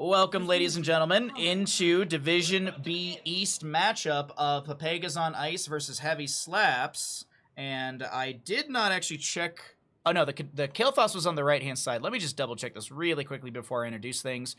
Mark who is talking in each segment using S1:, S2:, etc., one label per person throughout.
S1: Welcome, ladies and gentlemen, into Division B East matchup of Pepegas on Ice versus Heavy Slaps. And I did not actually check... Oh, no, the Killfoss was on the right-hand side. Let me just double-check this really quickly before I introduce things.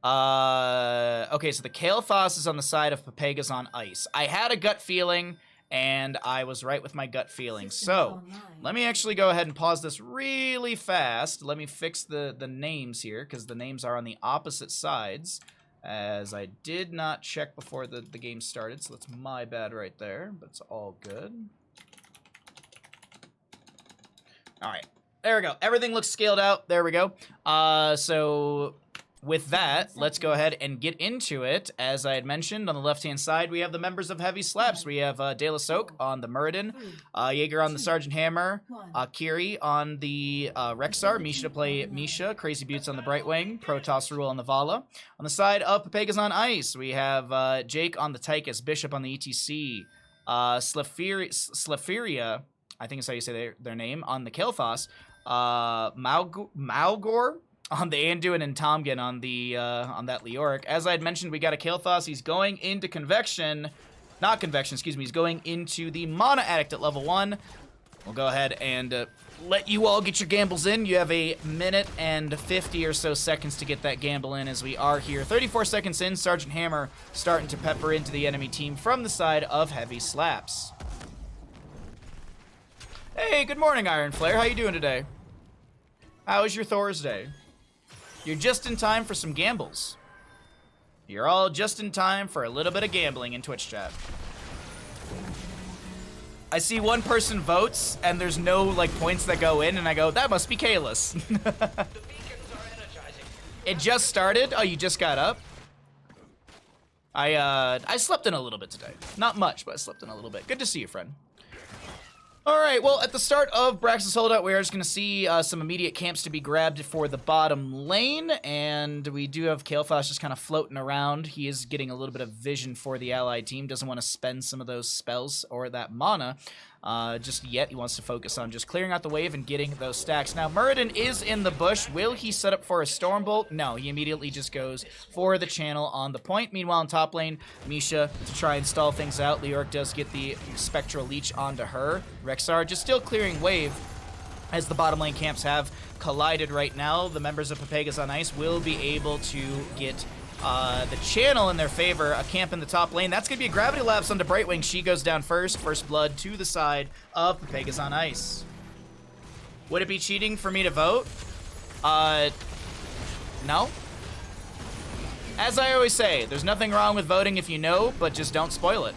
S1: Okay, so the Killfoss is on the side of Pepegas on Ice. I had a gut feeling, and I was right with my gut feeling. So, let me actually go ahead and pause this really fast. Let me fix the names here, because the names are on the opposite sides, as I did not check before the game started, so that's my bad right there, but it's all good. Alright, there we go. Everything looks scaled out. There we go. So... with that, let's go ahead and get into it. As I had mentioned, on the left-hand side, we have the members of Heavy Slaps. We have De La Soak on the Muradin, Jaeger on the Sergeant Hammer, Kiri on the Rexar, Misha to play Misha, Crazy Buttes on the Brightwing, Protoss Rule on the Vala. On the side of Pepegas on Ice, we have Jake on the Tychus, Bishop on the ETC, Slafiria, I think is how you say their name, on the Killfoss, Malgor on the Anduin, and Tomgan on the on that Leoric. As I had mentioned, we got a Killfoss. He's going into Convection. Not Convection, excuse me. He's going into the Mana Addict at level 1. We'll go ahead and let you all get your gambles in. You have a minute and 50 or so seconds to get that gamble in as we are here. 34 seconds in, Sergeant Hammer starting to pepper into the enemy team from the side of Heavy Slaps. Hey, good morning, Iron Flare. How you doing today? How was your Thursday? You're just in time for some gambles. You're all just in time for a little bit of gambling in Twitch chat. I see one person votes, and there's no, like, points that go in, and I go, that must be Kalis. It just started? Oh, you just got up? I slept in a little bit today. Not much, but I slept in a little bit. Good to see you, friend. Alright, well, at the start of Brax's Holdout, we are just going to see some immediate camps to be grabbed for the bottom lane, and we do have Killfoss just kind of floating around. He is getting a little bit of vision for the allied team, doesn't want to spend some of those spells or that mana just yet. He wants to focus on just clearing out the wave and getting those stacks. Now, Muradin is in the bush. Will he set up for a Stormbolt? No, he immediately just goes for the channel on the point. Meanwhile, in top lane, Misha to try and stall things out. Leoric does get the Spectral Leech onto her. Rexar just still clearing wave as the bottom lane camps have collided right now. The members of Pepegas on Ice will be able to get the channel in their favor, a camp in the top lane. That's going to be a Gravity Lapse onto Brightwing. She goes down first. First blood to the side of Pepegas on Ice. Would it be cheating for me to vote? No. As I always say, there's nothing wrong with voting if you know, but just don't spoil it.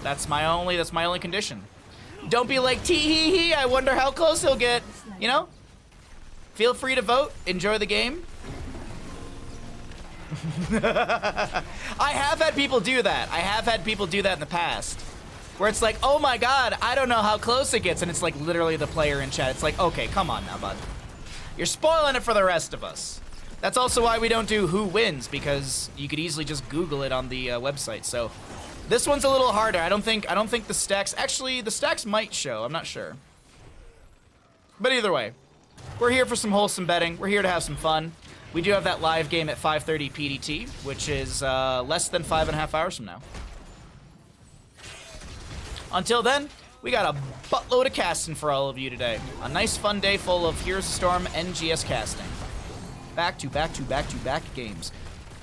S1: That's my only condition. Don't be like, tee-hee-hee, I wonder how close he'll get. You know? Feel free to vote. Enjoy the game. I have had people do that. I have had people do that in the past. Where it's like, oh my god, I don't know how close it gets. And it's like literally the player in chat. It's like, okay, come on now, bud. You're spoiling it for the rest of us. That's also why we don't do who wins, because you could easily just Google it on the website. So this one's a little harder. I don't think the stacks, actually the stacks might show. I'm not sure. But either way, we're here for some wholesome betting. We're here to have some fun. We do have that live game at 5:30 PDT, which is less than 5.5 hours from now. Until then, we got a buttload of casting for all of you today. A nice fun day full of Heroes of Storm NGS casting. Back to back legames.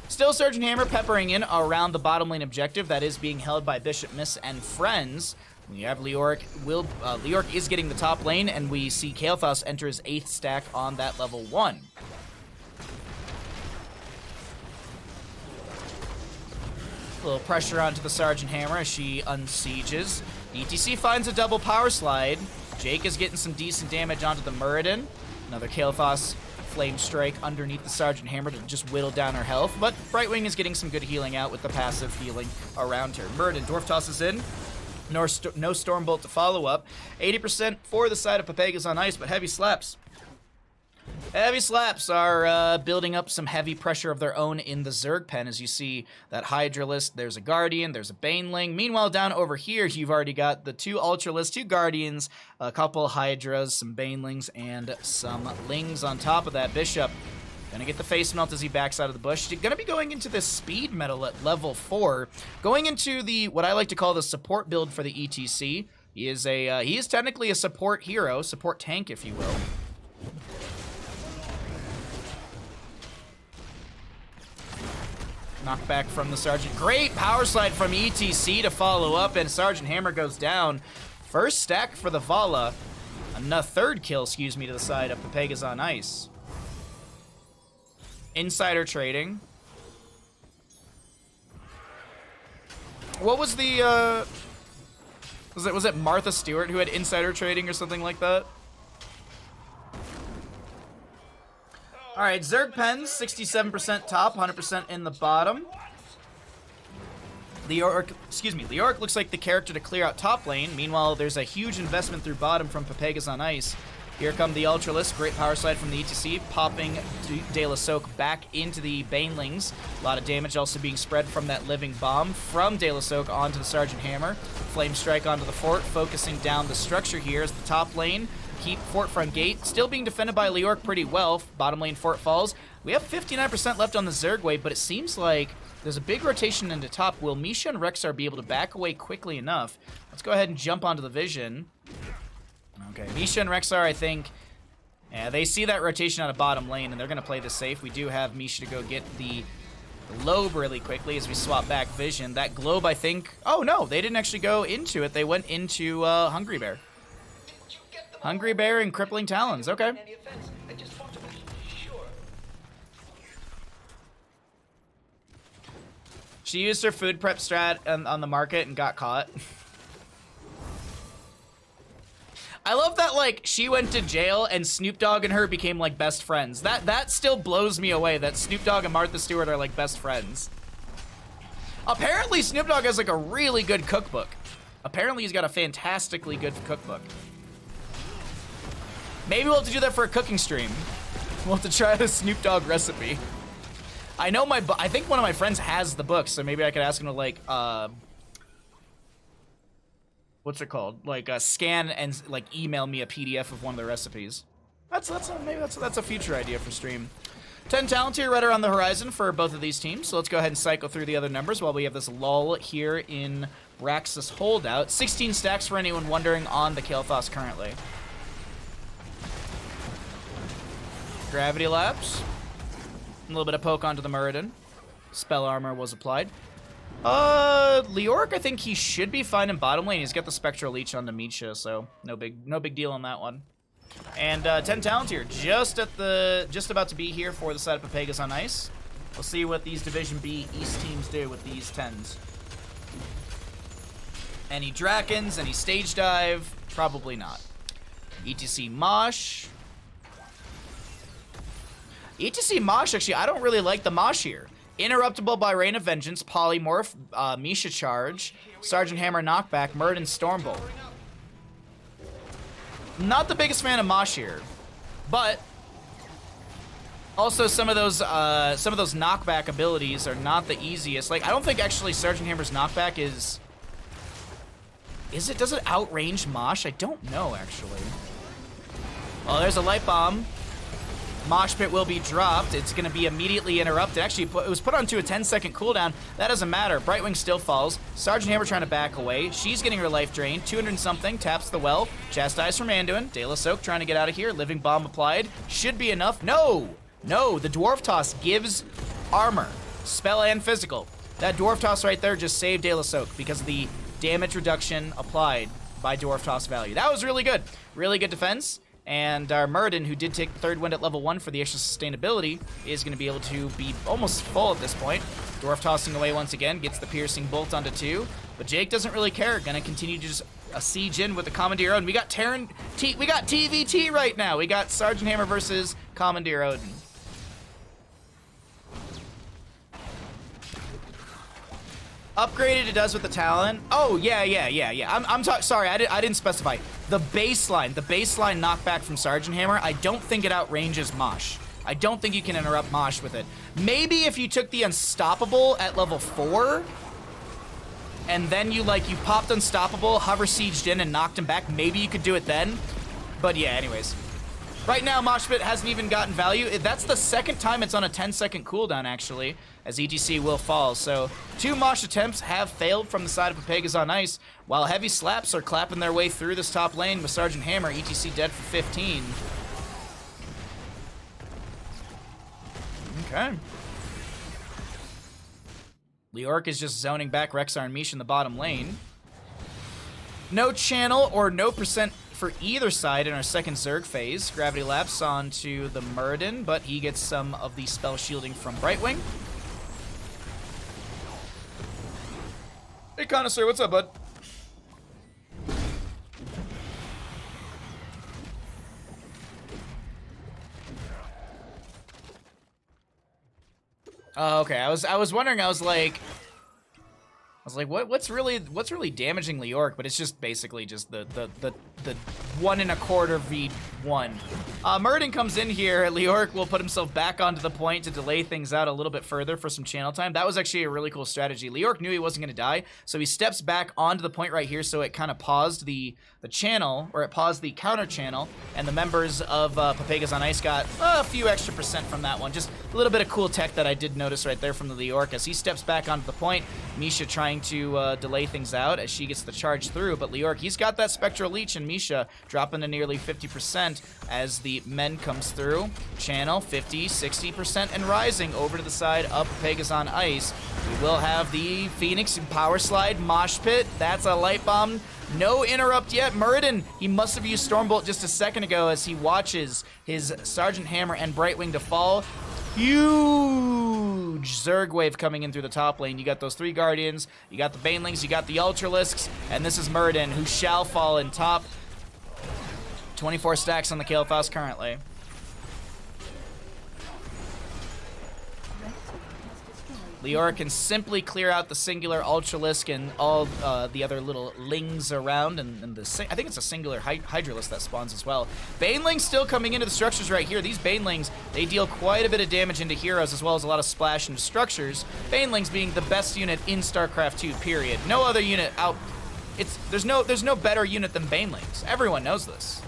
S1: Still Sergeant Hammer peppering in around the bottom lane objective that is being held by Bishop Miss and friends. We have Leoric. Leoric is getting the top lane, and we see Killfoss enter his 8th stack on that level 1. A little pressure onto the Sergeant Hammer as she unsieges. ETC finds a double power slide. Jake is getting some decent damage onto the Muradin. Another Killfoss flame strike underneath the Sergeant Hammer to just whittle down her health. But Brightwing is getting some good healing out with the passive healing around her. Muradin Dwarf tosses in. No Stormbolt to follow up. 80% for the side of Pepegas on Ice, but Heavy Slaps. Heavy Slaps are building up some heavy pressure of their own in the Zerg pen. As you see that Hydralist, there's a Guardian, there's a Baneling. Meanwhile, down over here, you've already got the 2 Ultralists, 2 Guardians, a couple Hydras, some Banelings, and some Lings on top of that. Bishop Gonna get the face melt as he backs out of the bush. Gonna be going into this speed metal at level 4. Going into the, what I like to call the support build for the ETC. He is technically a support hero, support tank, if you will. Knockback from the Sergeant. Great power slide from ETC to follow up, and Sergeant Hammer goes down. First stack for the Vala. Third kill, excuse me, to the side of Pepegas on ice. Insider trading. What was the, was it Martha Stewart who had insider trading or something like that? All right, Zerg Pens, 67% top, 100% in the bottom. Leoric looks like the character to clear out top lane. Meanwhile, there's a huge investment through bottom from Pepegas on ice. Here come the Ultralisk. Great power slide from the ETC, popping De La Soak back into the Banelings. A lot of damage also being spread from that living bomb from De La Soak onto the Sergeant Hammer. Flame Strike onto the fort, focusing down the structure here as the top lane. Keep fort front gate. Still being defended by Leoric pretty well. Bottom lane fort falls. We have 59% left on the Zerg wave, but it seems like there's a big rotation into top. Will Misha and Rexar be able to back away quickly enough? Let's go ahead and jump onto the vision. Okay, Misha and Rexar, I think, yeah, they see that rotation out of bottom lane, and they're going to play this safe. We do have Misha to go get the globe really quickly as we swap back vision. That globe, I think... Oh, no, they didn't actually go into it. They went into Hungry Bear. Hungry Bear and Crippling Talons, okay. She used her food prep strat on the market and got caught. I love that, like, she went to jail and Snoop Dogg and her became, like, best friends. That still blows me away, that Snoop Dogg and Martha Stewart are, like, best friends. Apparently, Snoop Dogg has, like, a really good cookbook. Apparently, he's got a fantastically good cookbook. Maybe we'll have to do that for a cooking stream. We'll have to try the Snoop Dogg recipe. I know I think one of my friends has the book, so maybe I could ask him to, like, what's it called? Like, scan and, like, email me a PDF of one of the recipes. Maybe that's a future idea for stream. 10 talent tier right around the horizon for both of these teams, so let's go ahead and cycle through the other numbers while we have this lull here in Braxis Holdout. 16 stacks for anyone wondering on the Kael'thas currently. Gravity Lapse. A little bit of poke onto the Muradin. Spell Armor was applied. Leoric, I think he should be fine in bottom lane. He's got the Spectral Leech on the Misha, so no big deal on that one. And 10 talent here, just about to be here for the side of Pepegas on ice. We'll see what these Division B East teams do with these 10s. Any Drakens, any Stage Dive? Probably not. ETC Mosh. ETC Mosh, actually, I don't really like the Mosh here. Interruptible by Rain of Vengeance, Polymorph, Misha Charge, Sergeant Hammer Knockback, Muradin Stormbolt. Not the biggest fan of Mosh here, but also some of those knockback abilities are not the easiest. Like, I don't think actually Sergeant Hammer's knockback is it? Does it outrange Mosh? I don't know actually. Well, there's a light bomb. Mosh Pit will be dropped. It's going to be immediately interrupted. Actually, it was put onto a 10-second cooldown. That doesn't matter. Brightwing still falls. Sergeant Hammer trying to back away. She's getting her life drained. 200-something. Taps the well. Chastise from Anduin. De La Soak trying to get out of here. Living Bomb applied. Should be enough. No! No, the Dwarf Toss gives armor. Spell and physical. That Dwarf Toss right there just saved De La Soak because of the damage reduction applied by Dwarf Toss value. That was really good. Really good defense. And our Muradin, who did take the third wind at level 1 for the extra sustainability, is going to be able to be almost full at this point. Dwarf tossing away once again, gets the piercing bolt onto 2. But Jake doesn't really care. Going to continue to just siege in with the Commandeer Odin. We got we got TVT right now. We got Sergeant Hammer versus Commandeer Odin. Upgraded it does with the Talon. Oh, yeah. I'm sorry, I didn't specify. The baseline knockback from Sergeant Hammer, I don't think it outranges Mosh. I don't think you can interrupt Mosh with it. Maybe if you took the Unstoppable at level 4, and then you popped Unstoppable, hover sieged in and knocked him back, maybe you could do it then. But yeah, anyways. Right now, Mosh Pit hasn't even gotten value. That's the second time it's on a 10-second cooldown, actually, as ETC will fall. So 2 Mosh attempts have failed from the side of Pepegas on ice, while heavy slaps are clapping their way through this top lane with Sergeant Hammer, ETC dead for 15. Okay. Leoric is just zoning back Rexar and Misha in the bottom lane. No channel or no percent for either side in our second Zerg phase. Gravity Lapse onto the Muradin, but he gets some of the spell shielding from Brightwing. Hey, Connoisseur, what's up, bud? Oh, okay. I was wondering. I was like, what's really damaging Leoric? But it's just basically just the 1 1/4 v1. Muradin comes in here. Leoric will put himself back onto the point to delay things out a little bit further for some channel time. That was actually a really cool strategy. Leoric knew he wasn't going to die, so he steps back onto the point right here, so it kind of paused the channel, or it paused the counter channel, and the members of Pepegas on Ice got a few extra percent from that one. Just a little bit of cool tech that I did notice right there from the Leoric as he steps back onto the point. Misha trying to delay things out as she gets the charge through, but Leoric, he's got that Spectral Leech, and Misha dropping to nearly 50% as the men comes through. Channel 50, 60%, and rising over to the side of Pepegas on Ice. We will have the Phoenix Power Slide Mosh Pit. That's a Light Bomb. No interrupt yet. Muradin, he must have used Stormbolt just a second ago as he watches his Sergeant Hammer and Brightwing to fall. Huge Zerg wave coming in through the top lane. You got those 3 Guardians, you got the Banelings, you got the Ultralisks, and this is Muradin, who shall fall in top. 24 stacks on the Kael'thas currently. Leoric can simply clear out the singular Ultralisk and all the other little lings around, and I think it's a singular Hydralisk that spawns as well. Banelings still coming into the structures right here. These Banelings, they deal quite a bit of damage into heroes as well as a lot of splash into structures. Banelings being the best unit in StarCraft 2, period. No other unit out. There's no better unit than Banelings. Everyone knows this.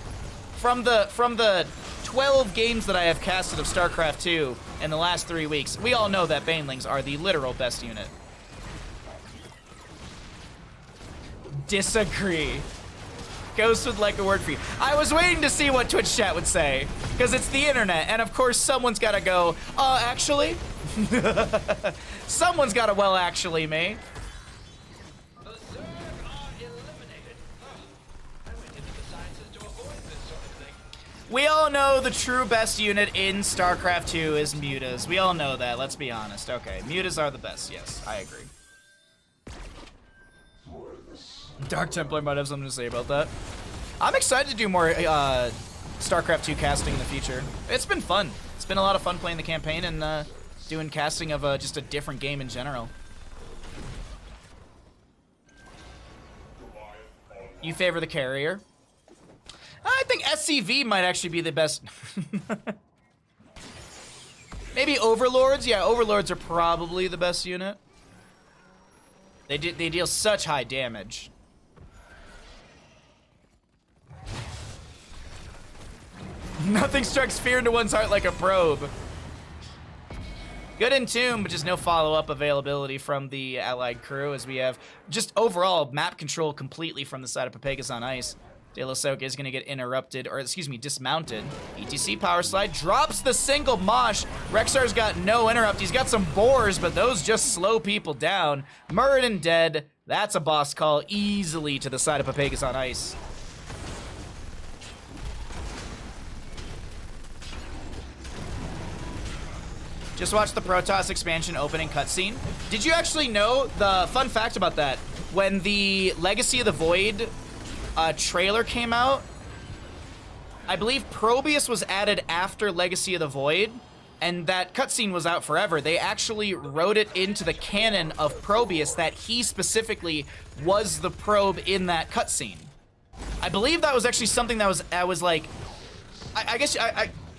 S1: From the 12 games that I have casted of StarCraft 2 in the last 3 weeks, we all know that Banelings are the literal best unit. Disagree. Ghost would like a word for you. I was waiting to see what Twitch chat would say, because it's the internet, and of course someone's got to go, actually? Someone's got to, well, actually, me. We all know the true best unit in StarCraft 2 is Mutas. We all know that, let's be honest. Okay, Mutas are the best, yes, I agree. Dark Templar might have something to say about that. I'm excited to do more StarCraft 2 casting in the future. It's been fun. It's been a lot of fun playing the campaign and doing casting of just a different game in general. You favor the carrier? I think SCV might actually be the best. Maybe Overlords? Yeah, Overlords are probably the best unit. They deal such high damage. Nothing strikes fear into one's heart like a probe. Good Entomb, but just no follow-up availability from the allied crew as we have just overall map control completely from the side of Pepegas on Ice. De La Soak is going to get interrupted, or excuse me, dismounted. ETC Power Slide drops the single Mosh. Rexar's got no interrupt. He's got some boars, but those just slow people down. Muradin dead. That's a boss call easily to the side of Pepegas on Ice. Just watched the Protoss expansion opening cutscene. Did you actually know the fun fact about that? When the Legacy of the Void trailer came out, I believe Probius was added after Legacy of the Void, and that cutscene was out forever. They actually wrote it into the canon of Probius that he specifically was the probe in that cutscene. I believe that was actually something that I was like, I guess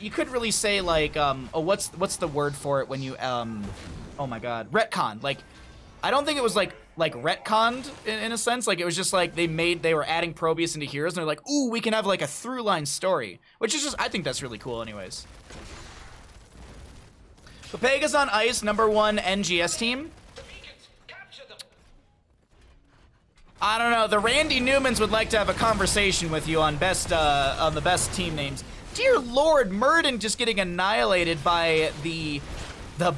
S1: you could really say like, oh, what's the word for it when you, oh my god, retcon. Like, I don't think it was like like retconned in a sense. Like it was just like they were adding Probius into heroes and they're like, ooh, we can have like a through line story, which is just, I think that's really cool anyways. Pepegas on ice, #1 NGS team. I don't know, the Randy Newmans would like to have a conversation with you on the best team names. Dear Lord, Murden just getting annihilated by the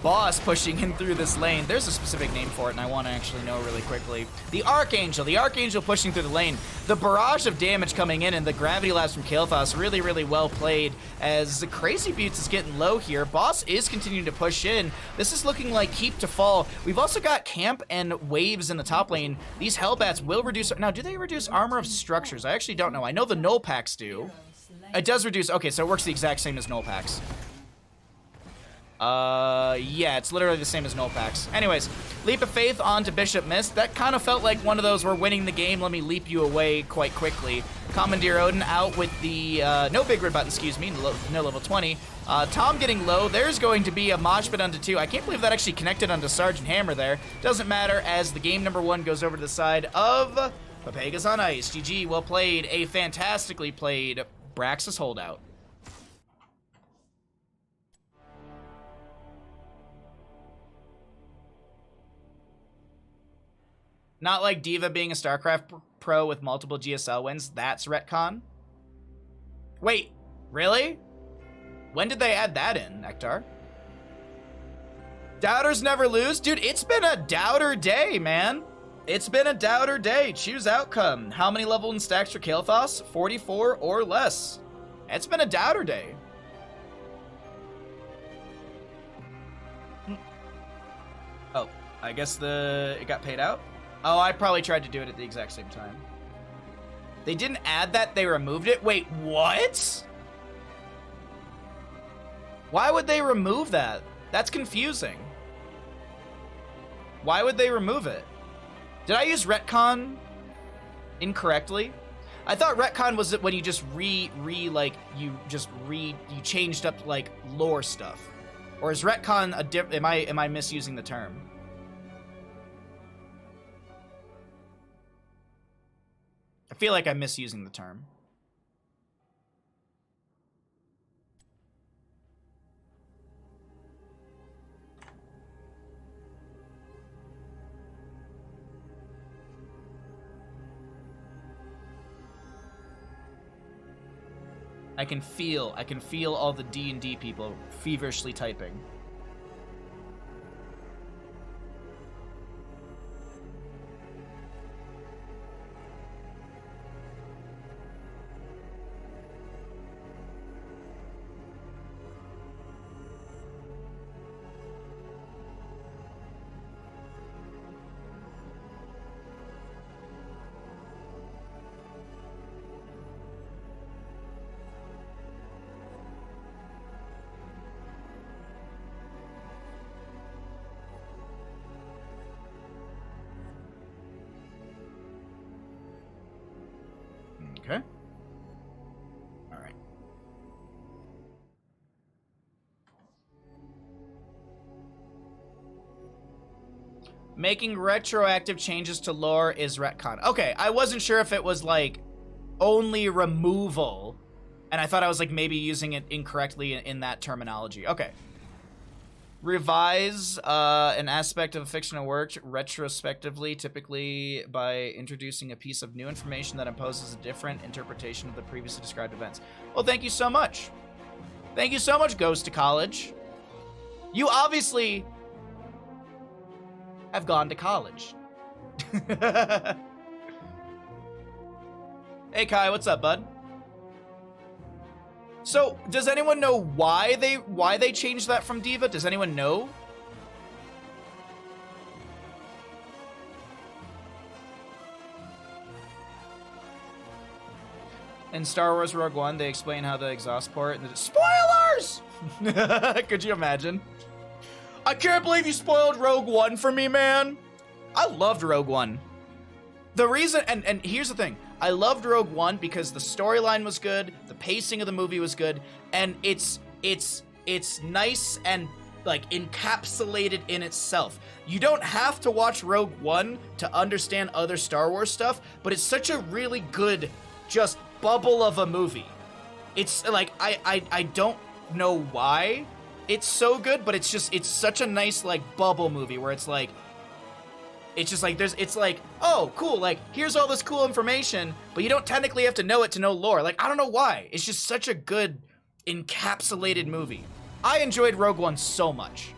S1: boss pushing him through this lane. There's a specific name for it, and I want to actually know really quickly. The Archangel pushing through the lane. The barrage of damage coming in, and the gravity labs from Kael'thas really, really well played, as the Crazy Buttes is getting low here. Boss is continuing to push in. This is looking like keep to fall. We've also got Camp and Waves in the top lane. These Hellbats will reduce... Now, do they reduce armor of structures? I actually don't know. I know the Null Packs do. It does reduce... Okay, so it works the exact same as Null Packs. Yeah, it's literally the same as Null Packs. Anyways, Leap of Faith onto Bishop Mist. That kind of felt like one of those, we're winning the game, let me leap you away quite quickly. Commandeer Odin out with the, no big red button, excuse me, no level 20. Tom getting low. There's going to be a mosh pit onto 2. I can't believe that actually connected onto Sergeant Hammer there. Doesn't matter as the game #1 goes over to the side of Pepegas on ice. GG, well played. A fantastically played Braxis holdout. Not like D.Va being a StarCraft pro with multiple GSL wins. That's retcon. Wait, really? When did they add that in, Nectar? Doubters never lose? Dude, it's been a doubter day, man. It's been a doubter day. Choose outcome. How many level and stacks for Kael'thas? 44 or less. It's been a doubter day. Oh, I guess it got paid out? Oh, I probably tried to do it at the exact same time. They didn't add that, they removed it? Wait, what? Why would they remove that? That's confusing. Why would they remove it? Did I use retcon incorrectly? I thought retcon was when you just you changed up like lore stuff. Or is retcon am I misusing the term? I feel like I'm misusing the term. I can feel all the D&D people feverishly typing. Okay. All right. Making retroactive changes to lore is retcon. Okay, I wasn't sure if it was like only removal, and I thought I was like maybe using it incorrectly in that terminology. Okay. Revise an aspect of a fictional work retrospectively, typically by introducing a piece of new information that imposes a different interpretation of the previously described events. Well, thank you so much. Thank you so much, Goes to College. You obviously have gone to college. Hey, Kai, what's up, bud? So, does anyone know why they changed that from D.Va? Does anyone know? In Star Wars Rogue One, they explain how the exhaust port and the spoilers! Could you imagine? I can't believe you spoiled Rogue One for me, man. I loved Rogue One. The reason, and here's the thing, I loved Rogue One because the storyline was good, the pacing of the movie was good, and it's nice and like encapsulated in itself. You don't have to watch Rogue One to understand other Star Wars stuff, but it's such a really good just bubble of a movie. It's like I don't know why it's so good, but it's such a nice like bubble movie where it's like it's like, oh, cool, like, here's all this cool information, but you don't technically have to know it to know lore. Like, I don't know why. It's just such a good encapsulated movie. I enjoyed Rogue One so much.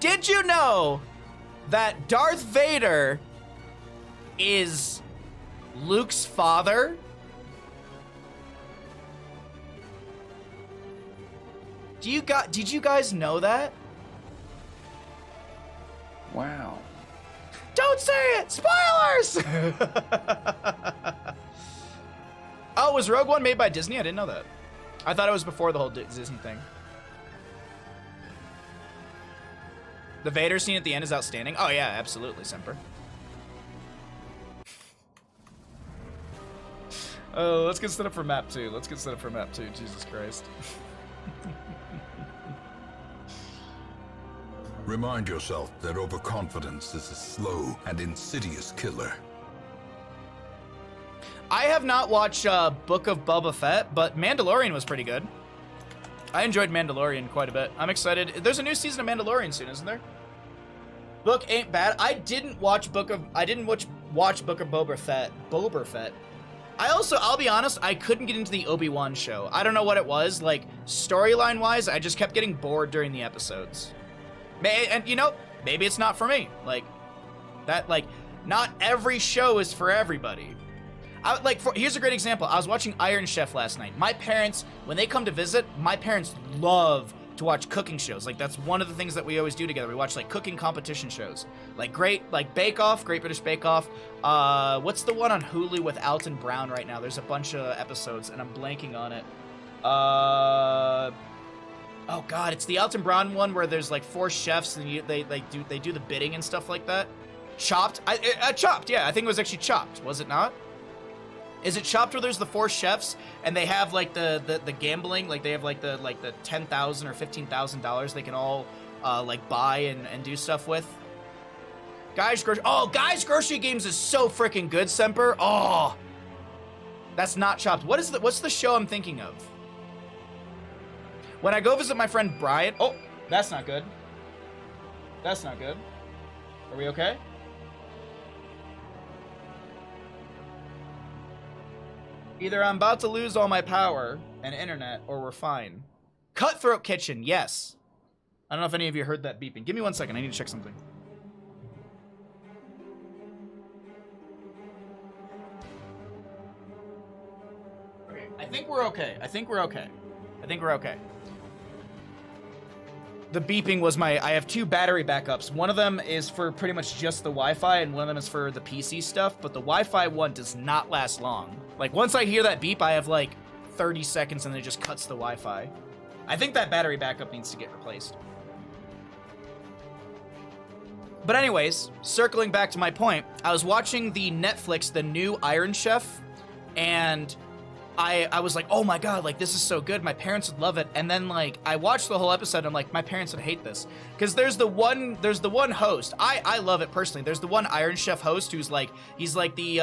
S1: Did you know that Darth Vader is Luke's father? Did you guys know that?
S2: Wow.
S1: Don't say it! Spoilers! Oh, was Rogue One made by Disney? I didn't know that. I thought it was before the whole Disney thing. The Vader scene at the end is outstanding. Oh yeah, absolutely, Semper. Oh, let's get set up for map 2. Let's get set up for map 2. Jesus Christ.
S3: Remind yourself that overconfidence is a slow and insidious killer.
S1: I have not watched Book of Boba Fett, but Mandalorian was pretty good. I enjoyed Mandalorian quite a bit. I'm excited. There's a new season of Mandalorian soon, isn't there? Book ain't bad. I didn't watch Book of Boba Fett. I'll be honest, I couldn't get into the Obi-Wan show. I don't know what it was. Like, storyline-wise, I just kept getting bored during the episodes. And, you know, maybe it's not for me. Like, not every show is for everybody. Here's a great example. I was watching Iron Chef last night. My parents, when they come to visit, my parents love to watch cooking shows. Like, that's one of the things that we always do together. We watch, like, cooking competition shows. Like, Great Bake-Off, Great British Bake-Off. What's the one on Hulu with Alton Brown right now? There's a bunch of episodes, and I'm blanking on it. Oh God, it's the Alton Brown one where there's like 4 chefs and they do the bidding and stuff like that. Chopped? Chopped, yeah. I think it was actually Chopped, was it not? Is it Chopped where there's the 4 chefs and they have like the gambling, like they have like the $10,000 or $15,000 they can all like buy and do stuff with? Guys Grocery Games is so freaking good, Semper. Oh, that's not Chopped. What's the show I'm thinking of? When I go visit my friend Brian... Oh, that's not good. That's not good. Are we okay? Either I'm about to lose all my power and internet, or we're fine. Cutthroat Kitchen, yes. I don't know if any of you heard that beeping. Give me 1 second, I need to check something. Okay, I think we're okay. I think we're okay. The beeping was I have 2 battery backups. One of them is for pretty much just the Wi-Fi, and one of them is for the PC stuff, but the Wi-Fi one does not last long. Like, once I hear that beep, I have like 30 seconds and then it just cuts the Wi-Fi. I think that battery backup needs to get replaced. But anyways, circling back to my point, I was watching the Netflix, the new Iron Chef, and I was like, oh my God, like, this is so good. My parents would love it. And then, like, I watched the whole episode and I'm like, my parents would hate this. Because there's the one host. I love it personally. There's the one Iron Chef host who's like, he's like the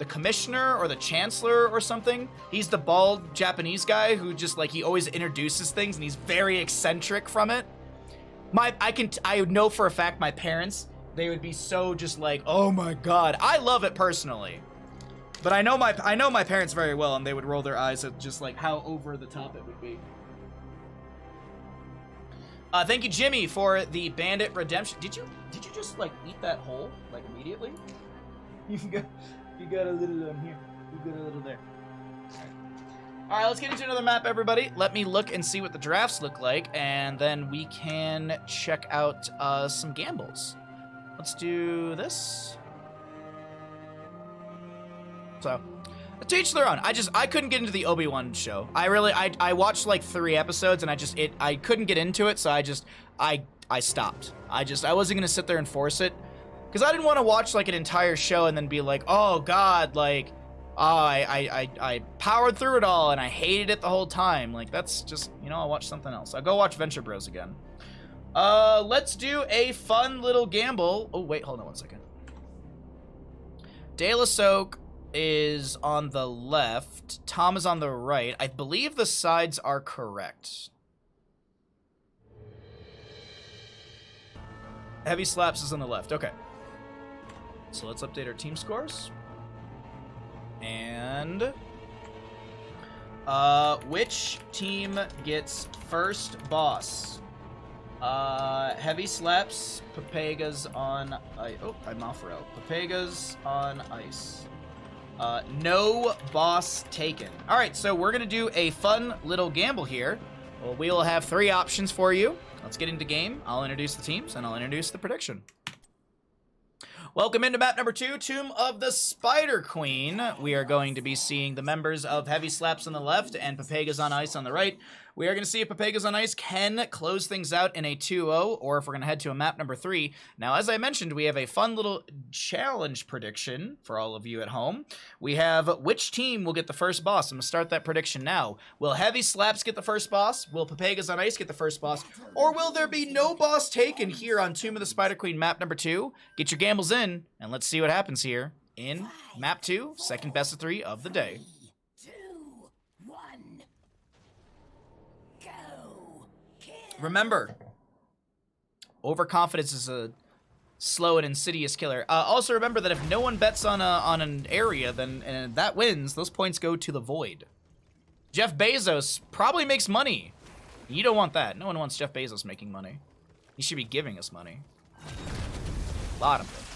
S1: commissioner or the chancellor or something. He's the bald Japanese guy who just, like, he always introduces things and he's very eccentric from it. I know for a fact my parents, they would be so just like, oh my God. I love it personally. But I know my parents very well, and they would roll their eyes at just like how over the top it would be. Thank you, Jimmy, for the Bandit Redemption. Did you just like eat that whole like immediately? You got a little here. You got a little there. All right, let's get into another map, everybody. Let me look and see what the drafts look like, and then we can check out some gambles. Let's do this. So, to each their own. I couldn't get into the Obi-Wan show. I watched like 3 episodes and I couldn't get into it, so I stopped. I wasn't gonna sit there and force it, because I didn't want to watch like an entire show and then be like, oh God, like, I powered through it all and I hated it the whole time. Like, that's just, you know, I'll watch something else. I'll go watch Venture Bros again. Let's do a fun little gamble. Oh, wait, hold on one second. De La Soak is on the left. Tom is on the right. I believe the sides are correct. Heavy Slaps is on the left. Okay. So let's update our team scores. And which team gets first boss? Heavy Slaps, Pepegas on ice. Oh, I'm off rail. Pepegas on ice. No boss taken. All right, so we're gonna do a fun little gamble here. Well, we will have 3 options for you. Let's get into game. I'll introduce the teams and I'll introduce the prediction. Welcome into map number 2, Tomb of the Spider Queen. We are going to be seeing the members of Heavy Slaps on the left and Pepegas on ice on the right. We are going to see if Pepegas on ice can close things out in a 2-0, or if we're going to head to a map number 3. Now, as I mentioned, we have a fun little challenge prediction for all of you at home. We have which team will get the first boss. I'm going to start that prediction now. Will Heavy Slaps get the first boss? Will Pepegas on ice get the first boss? Or will there be no boss taken here on Tomb of the Spider Queen map number 2? Get your gambles in, and let's see what happens here in map 2, second best of 3 of the day. Remember, overconfidence is a slow and insidious killer. Also remember that if no one bets on an area, then that wins. Those points go to the void. Jeff Bezos probably makes money. You don't want that. No one wants Jeff Bezos making money. He should be giving us money. A lot of it.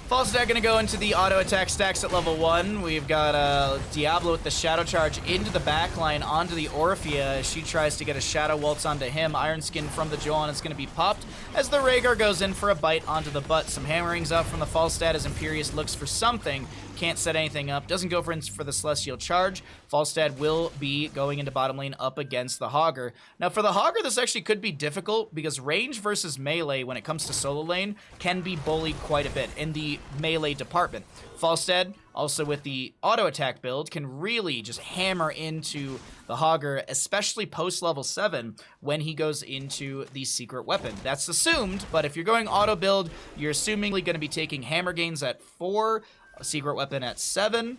S1: False Stack gonna go into the auto attack stacks at level 1. We've got Diablo with the Shadow Charge into the back line onto the Orphea as she tries to get a Shadow Waltz onto him. Iron Skin from the Joanna is gonna be popped as the Rhaegar goes in for a bite onto the butt. Some hammerings up from the Falstad as Imperius looks for something. Can't set anything up. Doesn't go for the Celestial Charge. Falstad will be going into bottom lane up against the Hogger. Now for the Hogger, this actually could be difficult because range versus melee when it comes to solo lane can be bullied quite a bit in the melee department. Falstad, also with the auto attack build, can really just hammer into the Hogger, especially post level 7 when he goes into the secret weapon. That's assumed, but if you're going auto build, you're assumingly going to be taking hammer gains at 4, a secret weapon at 7,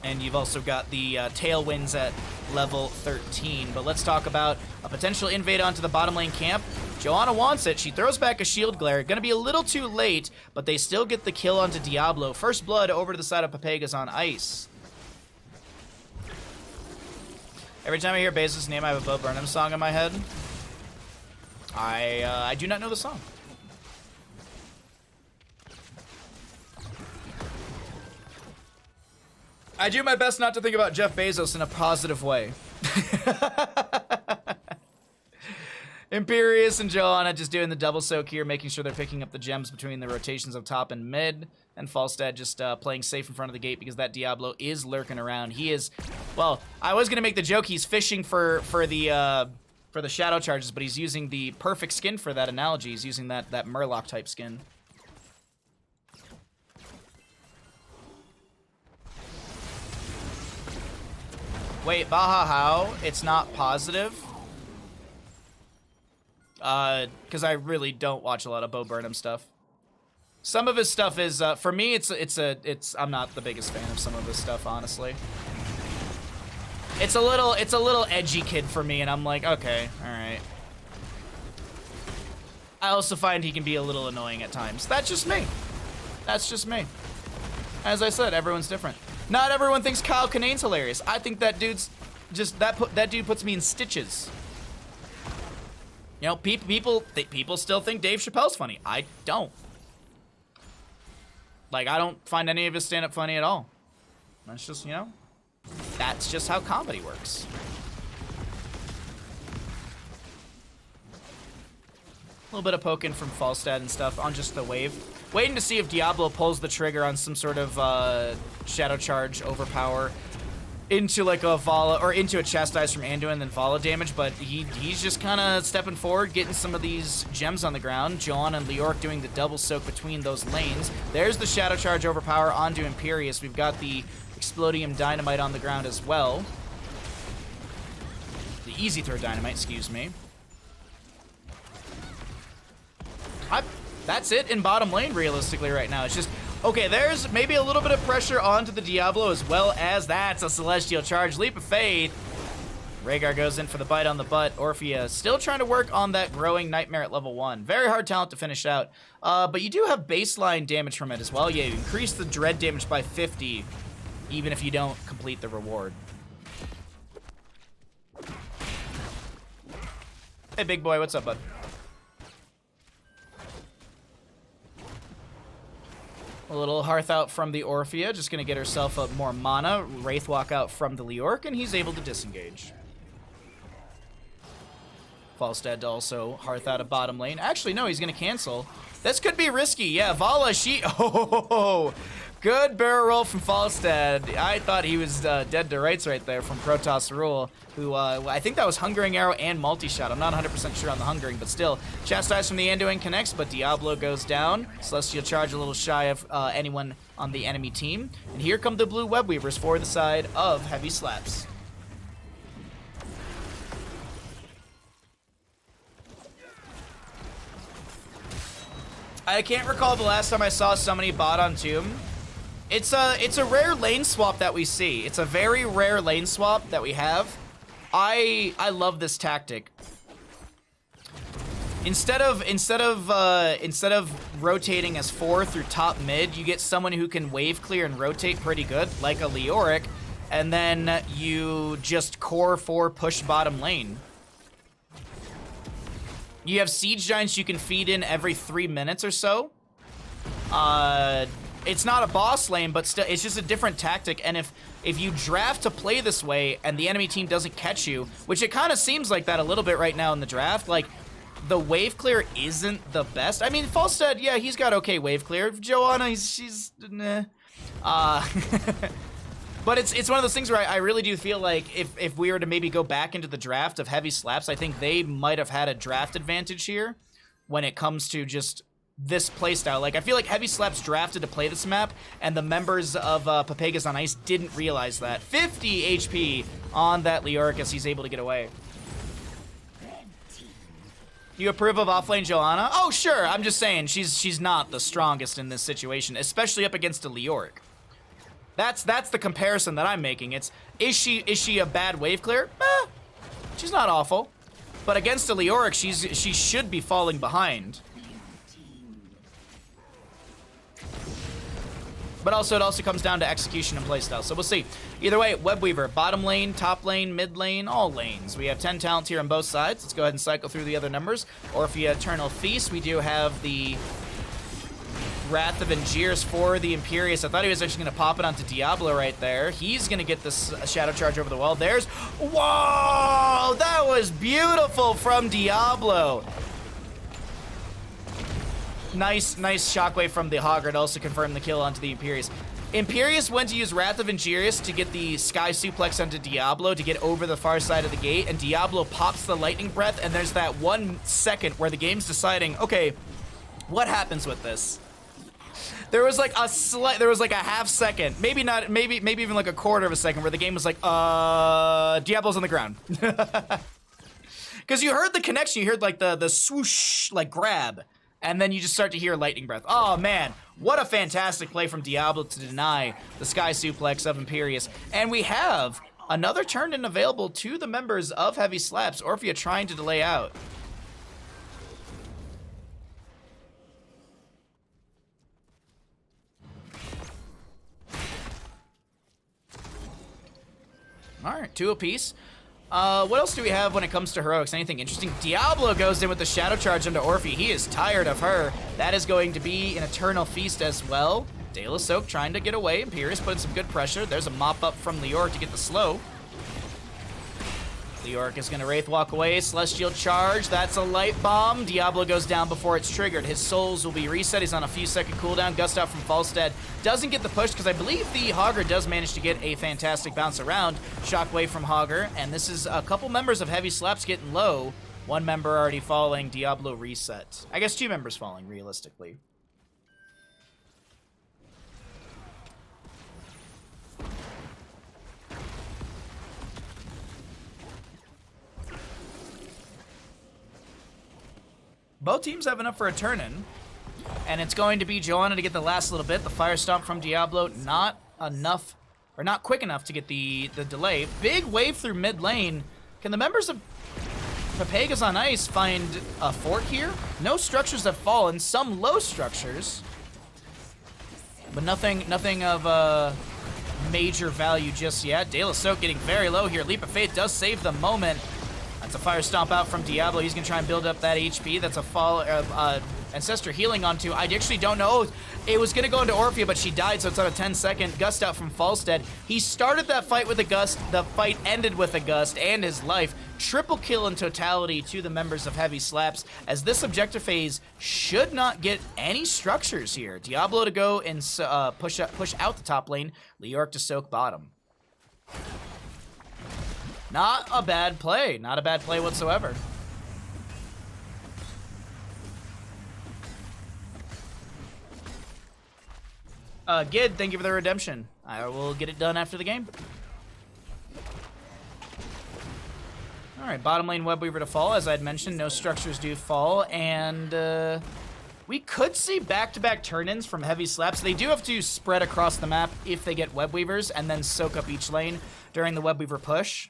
S1: and you've also got the tailwinds at level 13. But let's talk about a potential invade onto the bottom lane camp. Joanna wants it. She throws back a shield glare. Gonna be a little too late, but they still get the kill onto Diablo. First blood over to the side of Pepegas on ice. Every time I hear Bezos' name, I have a Bo Burnham song in my head. I do not know the song. I do my best not to think about Jeff Bezos in a positive way. Imperius and Joanna just doing the double soak here, making sure they're picking up the gems between the rotations of top and mid. And Falstad just playing safe in front of the gate because that Diablo is lurking around. He is, well, I was gonna make the joke he's fishing for the shadow charges, but he's using the perfect skin for that analogy. He's using that Murloc type skin. Wait, Baha how? It's not positive? Because I really don't watch a lot of Bo Burnham stuff. Some of his stuff is, for me, I'm not the biggest fan of some of his stuff, honestly. It's a little edgy kid for me, and I'm like, okay, all right. I also find he can be a little annoying at times. That's just me. That's just me. As I said, everyone's different. Not everyone thinks Kyle Kinane's hilarious. I think that dude's just, that dude puts me in stitches. You know, people still think Dave Chappelle's funny. I don't. Like, I don't find any of his stand-up funny at all. That's just, you know, that's just how comedy works. A little bit of poking from Falstad and stuff on just the wave. Waiting to see if Diablo pulls the trigger on some sort of Shadow Charge overpower. into like a Vala, or into a Chastise from Anduin, then Vala damage, but he's just kind of stepping forward, getting some of these gems on the ground. Joanna and Leoric doing the double soak between those lanes. There's the Shadow Charge overpower onto Imperius. We've got the Explodium Dynamite on the ground as well. The Easy Throw Dynamite, excuse me. That's it in bottom lane, realistically, right now. It's just, okay, there's maybe a little bit of pressure onto the Diablo, as well as that's a Celestial Charge. Leap of Faith. Rhaegar goes in for the bite on the butt. Orphea still trying to work on that growing Nightmare at level 1. Very hard talent to finish out. But you do have baseline damage from it as well. Yeah, you increase the Dread damage by 50, even if you don't complete the reward. Hey, big boy, what's up, bud? A little Hearth out from the Orphea, just gonna get herself up more mana. Wraithwalk out from the Leoric, and he's able to disengage. Falstad to also Hearth out of bottom lane. Actually, no, he's gonna cancel. This could be risky. Yeah, Vala, oh, good barrel roll from Falstad. I thought he was dead to rights right there from Protoss Rule, who I think that was Hungering Arrow and Multi-Shot. I'm not 100% sure on the Hungering, but still. Chastise from the Anduin connects, but Diablo goes down. Celestial Charge a little shy of anyone on the enemy team. And here come the Blue Webweavers for the side of Heavy Slaps. I can't recall the last time I saw somebody bot on Tomb. It's a rare lane swap that we see. It's a very rare lane swap that we have. I love this tactic. Instead of rotating as 4 through top mid, you get someone who can wave clear and rotate pretty good, like a Leoric, and then you just core 4 push bottom lane. You have Siege Giants you can feed in every 3 minutes or so. It's not a boss lane, but still, it's just a different tactic. And if you draft to play this way and the enemy team doesn't catch you, which it kind of seems like that a little bit right now in the draft, like, the wave clear isn't the best. I mean, Falstad, yeah, he's got okay wave clear. Joanna, she's nah. But it's one of those things where I really do feel like if we were to maybe go back into the draft of Heavy Slaps, I think they might have had a draft advantage here when it comes to just this playstyle. Like, I feel like Heavy Slaps drafted to play this map, and the members of Pepegas on Ice didn't realize that. 50 HP on that Leoric as he's able to get away. You approve of offlane Joanna? Oh, sure. I'm just saying she's not the strongest in this situation, especially up against a Leoric. That's the comparison that I'm making. Is she a bad wave clear? She's not awful. But against a Leoric, she should be falling behind. But also, it also comes down to execution and playstyle. So we'll see. Either way, Webweaver, bottom lane, top lane, mid lane, all lanes. We have 10 talents here on both sides. Let's go ahead and cycle through the other numbers. Orphea, Eternal Feast. We do have the Wrath of Angiers for the Imperius. I thought he was actually going to pop it onto Diablo right there. He's going to get this Shadow Charge over the wall. There's... Whoa! That was beautiful from Diablo. Nice shockwave from the Hogger to also confirm the kill onto the Imperius. Imperius went to use Wrath of Angiers to get the Sky Suplex onto Diablo to get over the far side of the gate, and Diablo pops the Lightning Breath, and there's that 1 second where the game's deciding, okay, what happens with this? There was like a half second, maybe not, maybe even like a quarter of a second where the game was like, Diablo's on the ground. Because you heard the connection, you heard like the swoosh, like grab, and then you just start to hear Lightning Breath. Oh man, what a fantastic play from Diablo to deny the Sky Suplex of Imperius. And we have another turn-in available to the members of Heavy Slaps. Orphea trying to delay out. All right, 2 apiece. What else do we have when it comes to heroics? Anything interesting? Diablo goes in with the Shadow Charge into Orphea. He is tired of her. That is going to be an Eternal Feast as well. De La Soak trying to get away. Imperius putting some good pressure. There's a mop up from Leoric to get the slow. Leoric is going to Wraith walk away. Celestial charge. That's a light bomb. Diablo goes down before it's triggered. His souls will be reset. He's on a few second cooldown. Gust out from Falstead. Doesn't get the push because I believe the Hogger does manage to get a fantastic bounce around. Shockwave from Hogger. And this is a couple members of Heavy Slaps getting low. One member already falling. Diablo reset. I guess 2 members falling, realistically. Both teams have enough for a turn-in, and it's going to be Joanna to get the last little bit. The Fire Stomp from Diablo, not enough, or not quick enough to get the delay. Big wave through mid lane. Can the members of Pepegas on Ice find a fort here? No structures have fallen, some low structures, but nothing of major value just yet. De La Soak getting very low here. Leap of Faith does save the moment. That's a Fire Stomp out from Diablo. He's going to try and build up that HP. That's a fall, Ancestor healing onto. I actually don't know. It was going to go into Orphea, but she died, so it's on a 10-second. Gust out from Falstead. He started that fight with a Gust. The fight ended with a Gust and his life. Triple kill in totality to the members of Heavy Slaps, as this objective phase should not get any structures here. Diablo to go and push out the top lane. Leoric to soak bottom. Not a bad play. Not a bad play whatsoever. Gid, thank you for the redemption. I will get it done after the game. Alright, bottom lane Webweaver to fall. As I had mentioned, no structures do fall. And we could see back-to-back turn-ins from Heavy Slaps. They do have to spread across the map if they get Webweavers and then soak up each lane during the Webweaver push.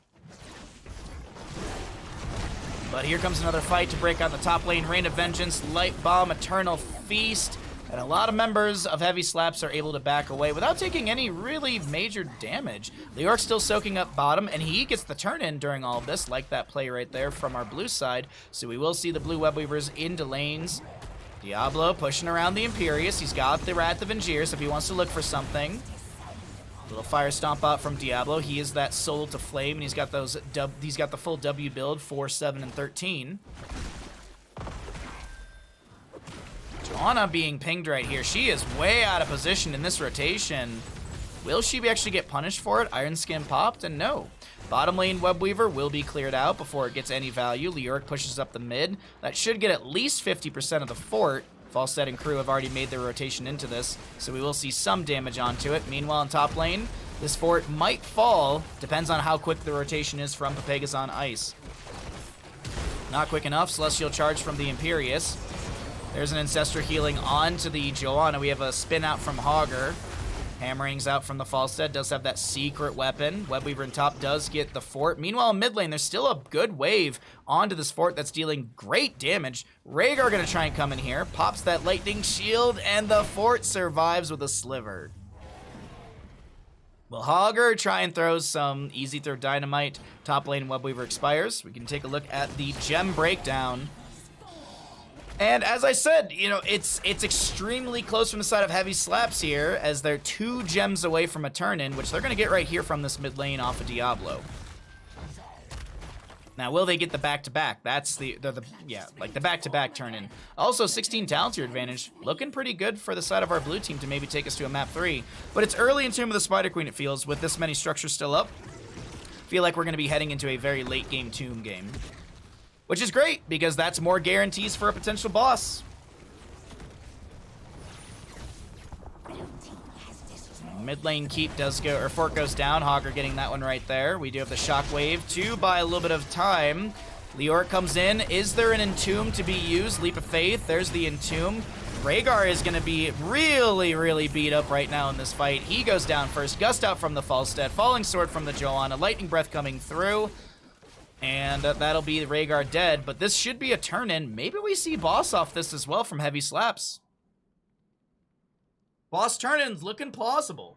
S1: But here comes another fight to break out the top lane. Rain of Vengeance, Light Bomb, Eternal Feast. And a lot of members of Heavy Slaps are able to back away without taking any really major damage. Leoric's still soaking up bottom, and he gets the turn-in during all of this, like that play right there from our blue side. So we will see the blue Webweavers into lanes. Diablo pushing around the Imperius. He's got the Wrath of Angiers if he wants to look for something. Little Fire Stomp out from Diablo. He is that Soul to Flame, and he's got those. He's got the full W build, 4, 7, and 13. Joanna being pinged right here. She is way out of position in this rotation. Will she actually get punished for it? Iron Skin popped, and no. Bottom lane Webweaver will be cleared out before it gets any value. Leoric pushes up the mid. That should get at least 50% of the fort. Falstead and crew have already made their rotation into this, so we will see some damage onto it. Meanwhile, in top lane, this fort might fall. Depends on how quick the rotation is from Pepegas on Ice. Not quick enough. Celestial Charge from the Imperius. There's an Ancestor healing onto the Joanna. We have a spin out from Hogger. Hammerings out from the Falstead. Does have that secret weapon. Webweaver in top does get the fort. Meanwhile, in mid lane, there's still a good wave onto this fort that's dealing great damage. Rhaegar gonna try and come in here. Pops that lightning shield, and the fort survives with a sliver. Will Hogger try and throw some easy throw dynamite? Top lane Webweaver expires. We can take a look at the gem breakdown. And as I said, you know, it's extremely close from the side of Heavy Slaps here, as they're 2 gems away from a turn-in, which they're going to get right here from this mid lane off of Diablo. Now, will they get the back-to-back? That's the back-to-back turn-in. Also, 16 talent to your advantage. Looking pretty good for the side of our blue team to maybe take us to a map 3. But it's early in Tomb of the Spider Queen, it feels, with this many structures still up. Feel like we're going to be heading into a very late-game Tomb game. Which is great, because that's more guarantees for a potential boss. Mid lane keep does go, or fort goes down. Hogger getting that one right there. We do have the shockwave to buy a little bit of time. Leoric comes in. Is there an Entomb to be used? Leap of Faith. There's the Entomb. Rhaegar is going to be really, really beat up right now in this fight. He goes down first. Gust out from the Falstead. Falling Sword from the Joanna. Lightning Breath coming through. And that'll be Rhaegar dead, but this should be a turn-in. Maybe we see boss off this as well from Heavy Slaps. Boss turn-in's looking plausible.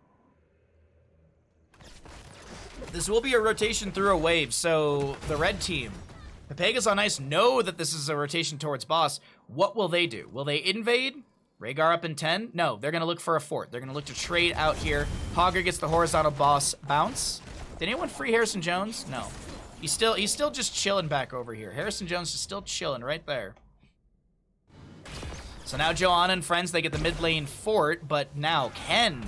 S1: This will be a rotation through a wave, so the red team, Pepegas on Ice, know that this is a rotation towards boss. What will they do? Will they invade? Rhaegar up in 10? No, they're going to look for a fort. They're going to look to trade out here. Hogger gets the horizontal boss bounce. Did anyone free Harrison Jones? No. He's still just chilling back over here. Harrison Jones is still chilling right there. So now Joanna and friends, they get the mid lane fort, but now can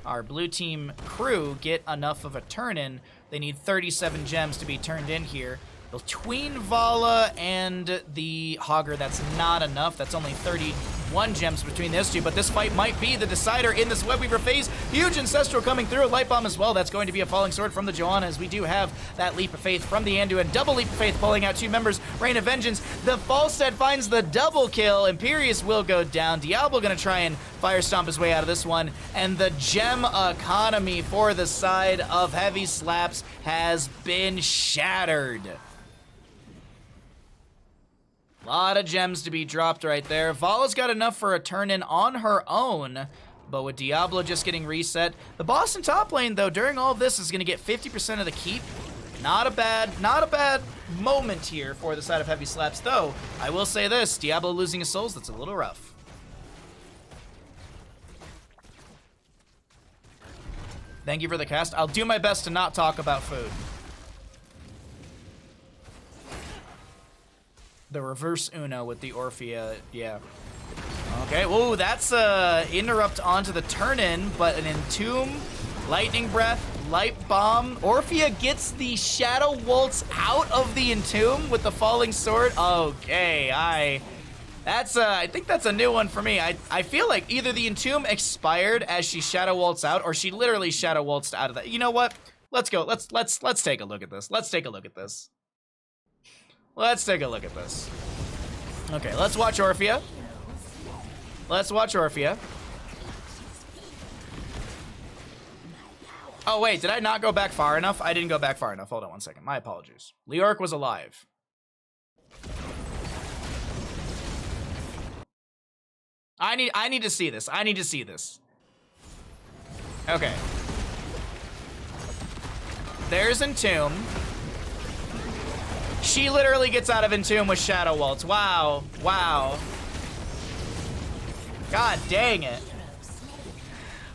S1: our blue team crew get enough of a turn in? They need 37 gems to be turned in here. Between Vala and the Hogger, that's not enough. That's only 31 gems between those two, but this fight might be the decider in this Webweaver phase. Huge Ancestral coming through, a Light Bomb as well. That's going to be a Falling Sword from the Joanna, as we do have that Leap of Faith from the Anduin. Double Leap of Faith pulling out 2 members. Rain of Vengeance. The Falstead finds the double kill. Imperius will go down. Diablo gonna try and Fire Stomp his way out of this one. And the gem economy for the side of Heavy Slaps has been shattered. A lot of gems to be dropped right there. Vala's got enough for a turn-in on her own, but with Diablo just getting reset. The boss in top lane, though, during all of this is going to get 50% of the keep. Not a bad moment here for the side of Heavy Slaps, though. I will say this, Diablo losing his souls, that's a little rough. Thank you for the cast. I'll do my best to not talk about food. The reverse Uno with the Orphea, yeah. Okay, whoa, that's a interrupt onto the turn-in, but an Entomb, Lightning Breath, Light Bomb. Orphea gets the Shadow Waltz out of the Entomb with the Falling Sword. Okay, I think that's a new one for me. I feel like either the Entomb expired as she Shadow Waltzed out, or she literally Shadow Waltzed out of that. You know what? Let's go. Let's take a look at this. Let's take a look at this. Let's take a look at this. Okay, let's watch Orphea. Let's watch Orphea. Oh, wait, did I not go back far enough? I didn't go back far enough. Hold on one second. My apologies. Leoric was alive. I need to see this. I need to see this. Okay. There's Entomb. She literally gets out of Entomb with Shadow Waltz. Wow. Wow. God dang it.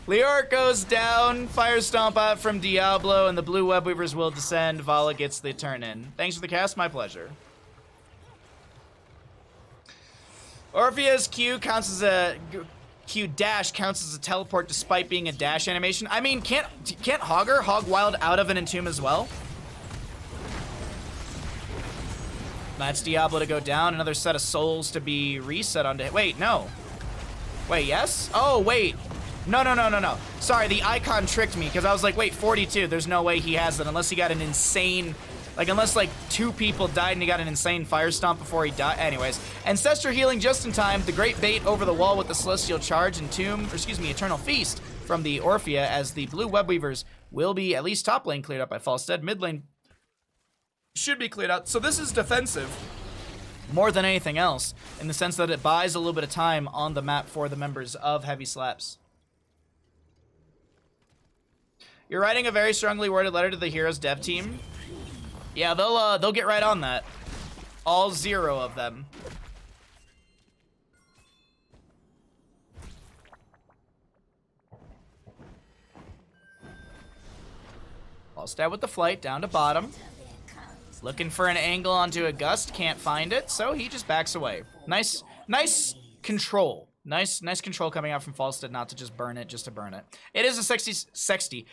S1: Leoric goes down. Fire Stomp out from Diablo, and the blue Webweavers will descend. Vala gets the turn in. Thanks for the cast. My pleasure. Orphea's Q counts as a... Q dash counts as a teleport despite being a dash animation. I mean, can't Hogger hog wild out of an Entomb as well? That's Diablo to go down. Another set of souls to be reset onto him. Wait, no. Wait, yes? Oh, wait. No. Sorry, the icon tricked me because I was like, wait, 42. There's no way he has it unless he got an insane... Like, unless, like, 2 people died and he got an insane Fire Stomp before he died. Anyways, Ancestor healing just in time. The great bait over the wall with the Celestial Charge and Eternal Feast from the Orphea, as the blue Webweavers will be at least top lane cleared up by Falstead. Mid lane should be cleared out. So this is defensive more than anything else, in the sense that it buys a little bit of time on the map for the members of Heavy Slaps. You're writing a very strongly worded letter to the Heroes dev team. Yeah, they'll get right on that. All 0 of them. I'll stab with the flight down to bottom. Looking for an angle onto a gust, can't find it, so he just backs away. Nice control. Nice control coming out from Falstead, not to just burn it, just to burn it. It is a 60-second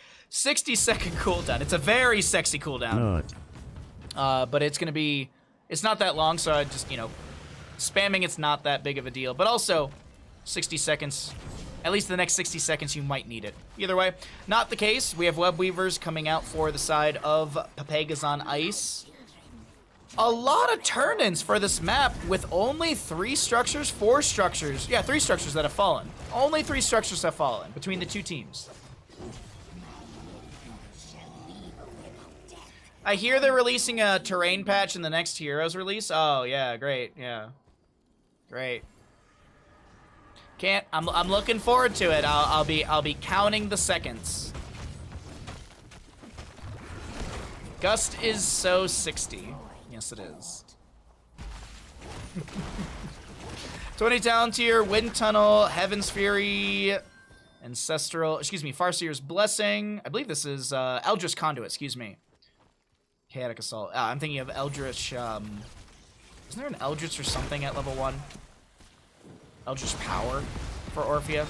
S1: cooldown. It's a very sexy cooldown. But it's gonna be, it's not that long, so I just, spamming it's not that big of a deal. But also, 60 seconds, at least the next 60 seconds, you might need it. Either way, not the case. We have Webweavers coming out for the side of Pepegas on ice. A lot of turn-ins for this map with only 4 structures. Yeah, 3 structures that have fallen. Only 3 structures have fallen between the 2 teams. I hear they're releasing a terrain patch in the next Heroes release. Oh, yeah, great, yeah. Great. I'm looking forward to it. I'll be counting the seconds. Gust is so 60. Yes, it is. 20 talent tier, Wind Tunnel, Heaven's Fury, Farseer's Blessing. I believe this is Eldritch Conduit, excuse me. Chaotic Assault. I'm thinking of Eldritch, isn't there an Eldritch or something at level 1? Eldritch Power for Orphea.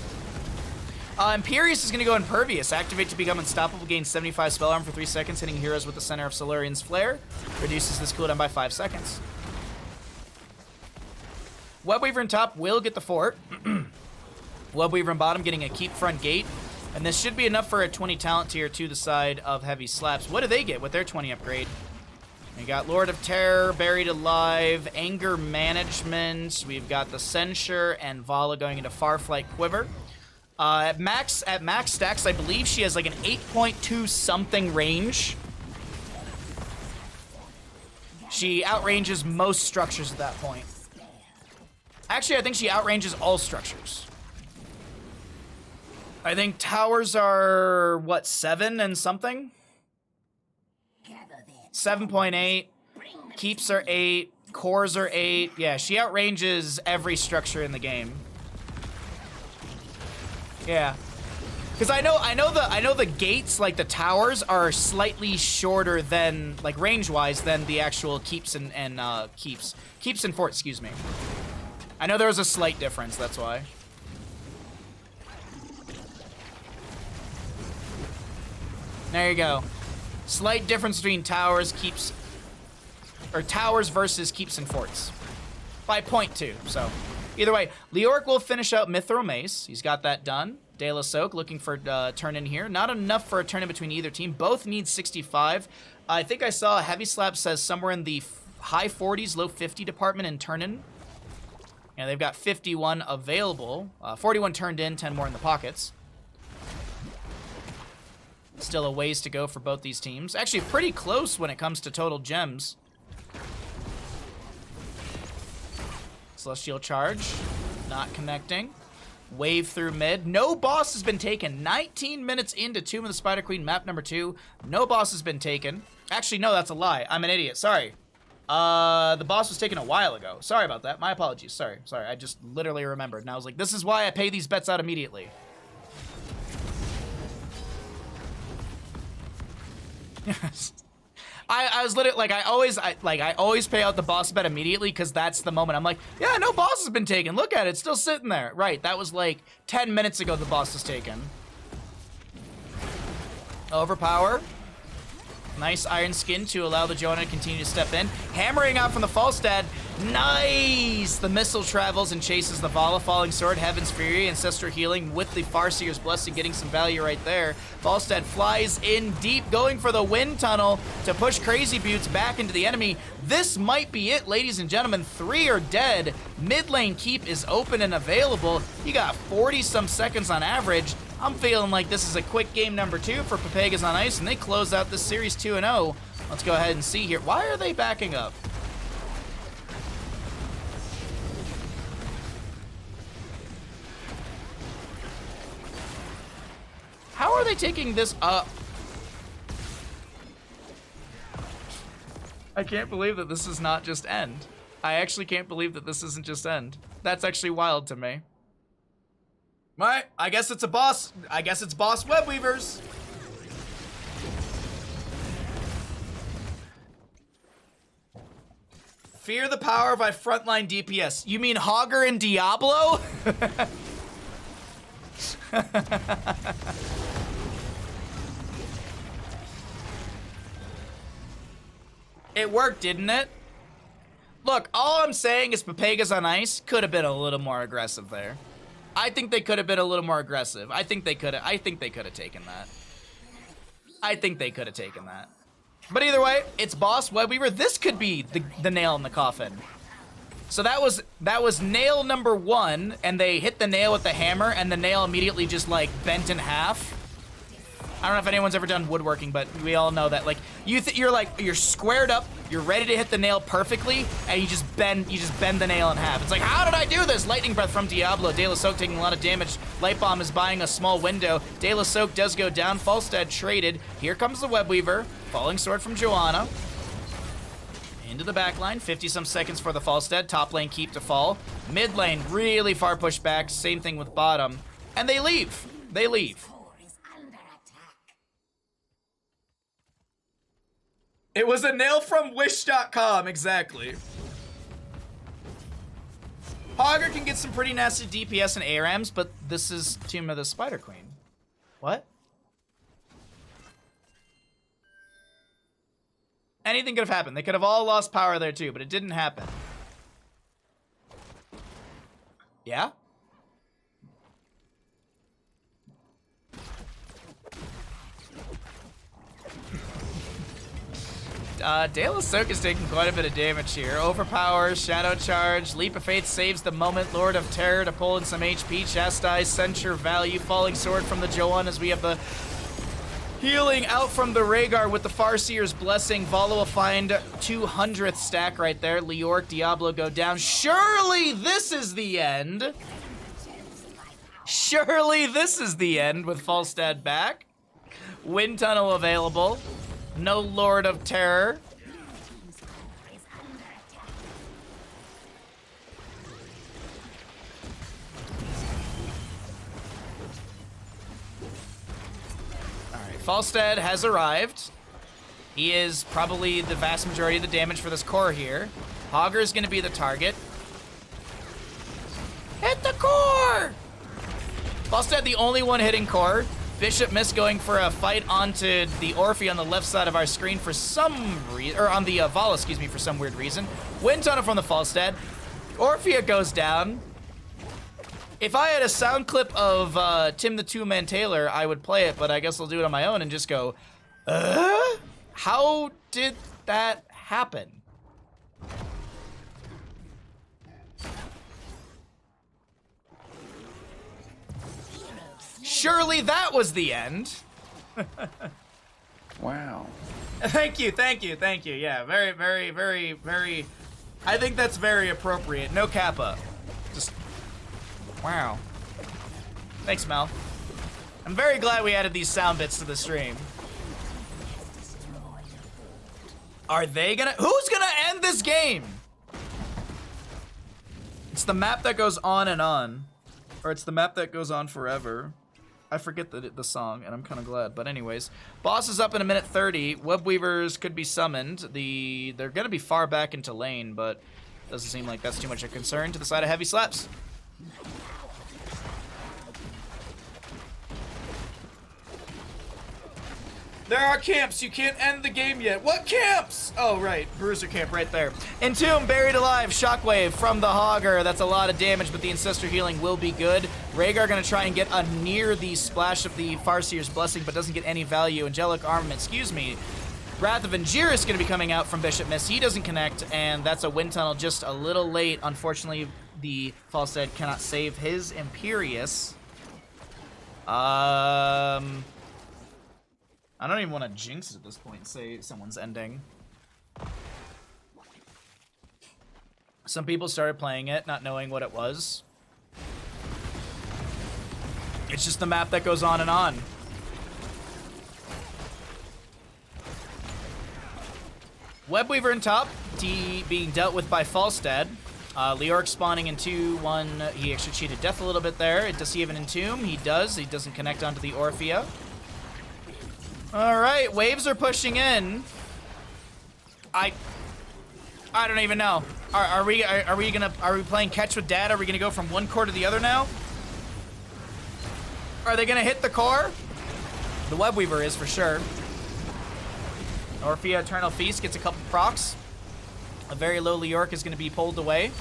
S1: Imperius is going to go Impervious. Activate to become unstoppable. Gain 75 spell armor for 3 seconds. Hitting heroes with the center of Solarian's Flare. Reduces this cooldown by 5 seconds. Webweaver in top will get the fort. Webweaver in bottom getting a keep front gate. And this should be enough for a 20 talent tier to the side of Heavy Slaps. What do they get with their 20 upgrade? We got Lord of Terror, Buried Alive, Anger Management. We've got the Censure and Vala going into Farflight Quiver. At max stacks, I believe she has like an 8.2 something range. She outranges most structures at that point. Actually, I think she outranges all structures. I think towers are, what, 7 and something? 7.8. Keeps are 8. Cores are 8. Yeah, she outranges every structure in the game. Yeah. Because I know the gates, like the towers, are slightly shorter than, like range-wise, than the actual keeps and fort, excuse me. I know there was a slight difference, that's why. There you go. Slight difference between towers, keeps, or towers versus keeps and forts. By 0.2, so. Either way, Leoric will finish out Mithril Mace. He's got that done. De La Soak looking for turn in here. Not enough for a turn in between either team. Both need 65. I think I saw Heavy Slap says somewhere in the high 40s, low 50 department in turn in. Yeah, they've got 51 available. 41 turned in, 10 more in the pockets. Still a ways to go for both these teams. Actually, pretty close when it comes to total gems. Celestial Charge, not connecting. Wave through mid. No boss has been taken. 19 minutes into Tomb of the Spider Queen, map number 2. No boss has been taken. Actually, no, that's a lie. I'm an idiot. Sorry. The boss was taken a while ago. Sorry about that. My apologies. Sorry. I just literally remembered. And I was like, this is why I pay these bets out immediately. I was literally like, I always pay out the boss bet immediately because that's the moment I'm like, yeah, no boss has been taken. Look at it, it's still sitting there. Right, that was like 10 minutes ago the boss was taken. Overpower. Nice Iron Skin to allow the Jonah to continue to step in. Hammering out from the Falstad. Nice! The missile travels and chases the Vala. Falling Sword, Heaven's Fury, Ancestral Healing with the Farseer's Blessing, getting some value right there. Falstad flies in deep, going for the Wind Tunnel to push Crazy Buttes back into the enemy. This might be it, ladies and gentlemen. 3 are dead. Mid lane keep is open and available. You got 40-some seconds on average. I'm feeling like this is a quick game number 2 for Pepegas on Ice, and they close out this series 2-0. Let's go ahead and see here. Why are they backing up? How are they taking this up? I can't believe that this is not just end. I actually can't believe that this isn't just end. That's actually wild to me. Right, I guess it's a boss. I guess it's boss Webweavers. Fear the power of my frontline DPS. You mean Hogger and Diablo? It worked, didn't it? Look, all I'm saying is Pepegas on Ice could have been a little more aggressive there. I think they could have been a little more aggressive. I think they could have taken that. I think they could have taken that. But either way, it's boss Webweaver. This could be the nail in the coffin. So that was nail number 1, and they hit the nail with the hammer, and the nail immediately just like bent in half. I don't know if anyone's ever done woodworking, but we all know that like you're squared up, you're ready to hit the nail perfectly, and you just bend the nail in half. It's like, how did I do this? Lightning Breath from Diablo. De La Soak taking a lot of damage. Light Bomb is buying a small window. De La Soak does go down. Falstad traded. Here comes the Webweaver. Falling Sword from Joanna. Into the back line. 50-some seconds for the Falstad. Top lane keep to fall. Mid lane really far pushed back. Same thing with bottom. And they leave. They leave. It was a nail from wish.com, exactly. Hogger can get some pretty nasty DPS and ARAMs, but this is Tomb of the Spider Queen. What? Anything could have happened. They could have all lost power there too, but it didn't happen. Yeah? Dale Ahsoka is taking quite a bit of damage here. Overpower, Shadow Charge, Leap of Faith saves the moment, Lord of Terror to pull in some HP, Chastise, Censure Value, Falling Sword from the Joan as we have the healing out from the Rhaegar with the Farseer's Blessing. Vala will find 200th stack right there. Leoric, Diablo go down. Surely this is the end. Surely this is the end with Falstad back. Wind Tunnel available. No Lord of Terror. Alright, Falstad has arrived. He is probably the vast majority of the damage for this core here. Hogger is going to be the target. Hit the core! Falstad the only one hitting core. Bishop Mist going for a fight onto the Orphe on the left side of our screen for some reason, or on the Vala, excuse me, for some weird reason. Wind Tunnel from the Falstad. Orphea goes down. If I had a sound clip of Tim the Two-Man Taylor, I would play it, but I guess I'll do it on my own and just go, how did that happen? Surely that was the end.
S2: Wow.
S1: Thank you, thank you, thank you. Yeah, very, very, very, very... I think that's very appropriate. No kappa. Just... Wow. Thanks, Mel. I'm very glad we added these sound bits to the stream. Are they gonna... Who's gonna end this game? It's the map that goes on and on. Or it's the map that goes on forever. I forget the song, and I'm kind of glad. But anyways, boss is up in a minute 30. Webweavers could be summoned. They're going to be far back into lane, but doesn't seem like that's too much of a concern. To the side of Heavy Slaps. There are camps. You can't end the game yet. What camps? Oh, right. Bruiser camp right there. Entomb, buried alive. Shockwave from the Hogger. That's a lot of damage, but the Ancestor healing will be good. Rhaegar going to try and get a near the splash of the Farseer's Blessing, but doesn't get any value. Angelic Armament, excuse me. Wrath of Angiris going to be coming out from Bishop Mist. He doesn't connect, and that's a Wind Tunnel just a little late. Unfortunately, the Falstad cannot save his Imperious. I don't even want to jinx it at this point and say someone's ending. Some people started playing it, not knowing what it was. It's just the map that goes on and on. Webweaver in top, being dealt with by Falstad. Leoric spawning in 2-1. He actually cheated death a little bit there. Does he have an Entomb? He does. He doesn't connect onto the Orphea. All right, waves are pushing in. I don't even know. Are we playing catch with dad? Are we gonna go from one core to the other now? Are they gonna hit the core? The Webweaver is for sure. Orphea Eternal Feast gets a couple procs. A very low Leoric is gonna be pulled away.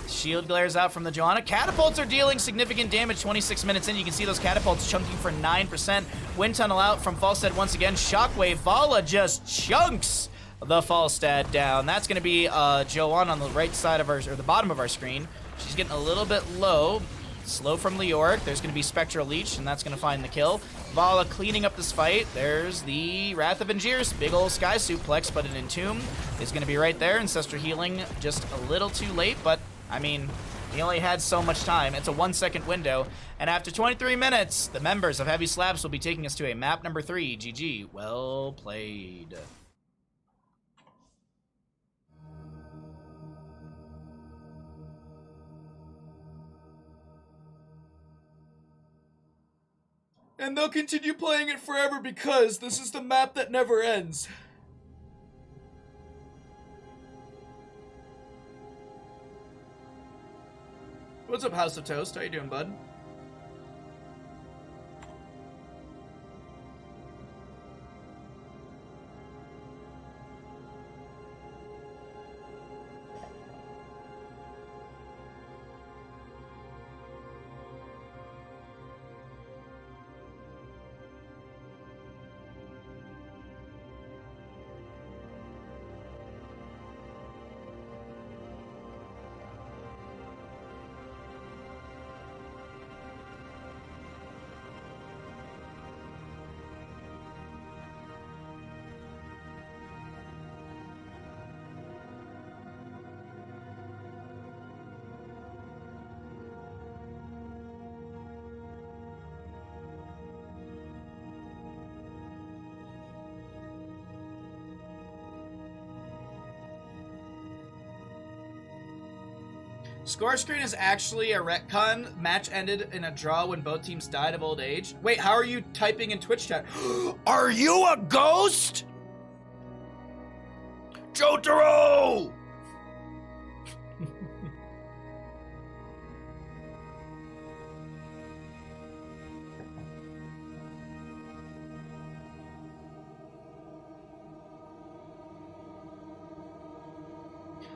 S1: Shield glares out from the Joanna. Catapults are dealing significant damage 26 minutes in. You can see those catapults chunking for 9%. Wind Tunnel out from Falstad once again. Shockwave. Vala just chunks the Falstad down. That's going to be Joanna on the right side of our, or the bottom of our screen. She's getting a little bit low. Slow from Leoric. There's going to be Spectral Leech, and that's going to find the kill. Vala cleaning up this fight. There's the Wrath of Angiris. Big ol' Sky Suplex, but an Entomb is going to be right there. Ancestor healing just a little too late, but I mean, he only had so much time. It's a 1-second window. And after 23 minutes, the members of Heavy Slaps will be taking us to a map number 3. GG. Well played. And they'll continue playing it forever because this is the map that never ends. What's up, House of Toast? How you doing, bud? Score screen is actually a retcon. Match ended in a draw when both teams died of old age. Wait, how are you typing in Twitch chat? Are you a ghost? Jotaro!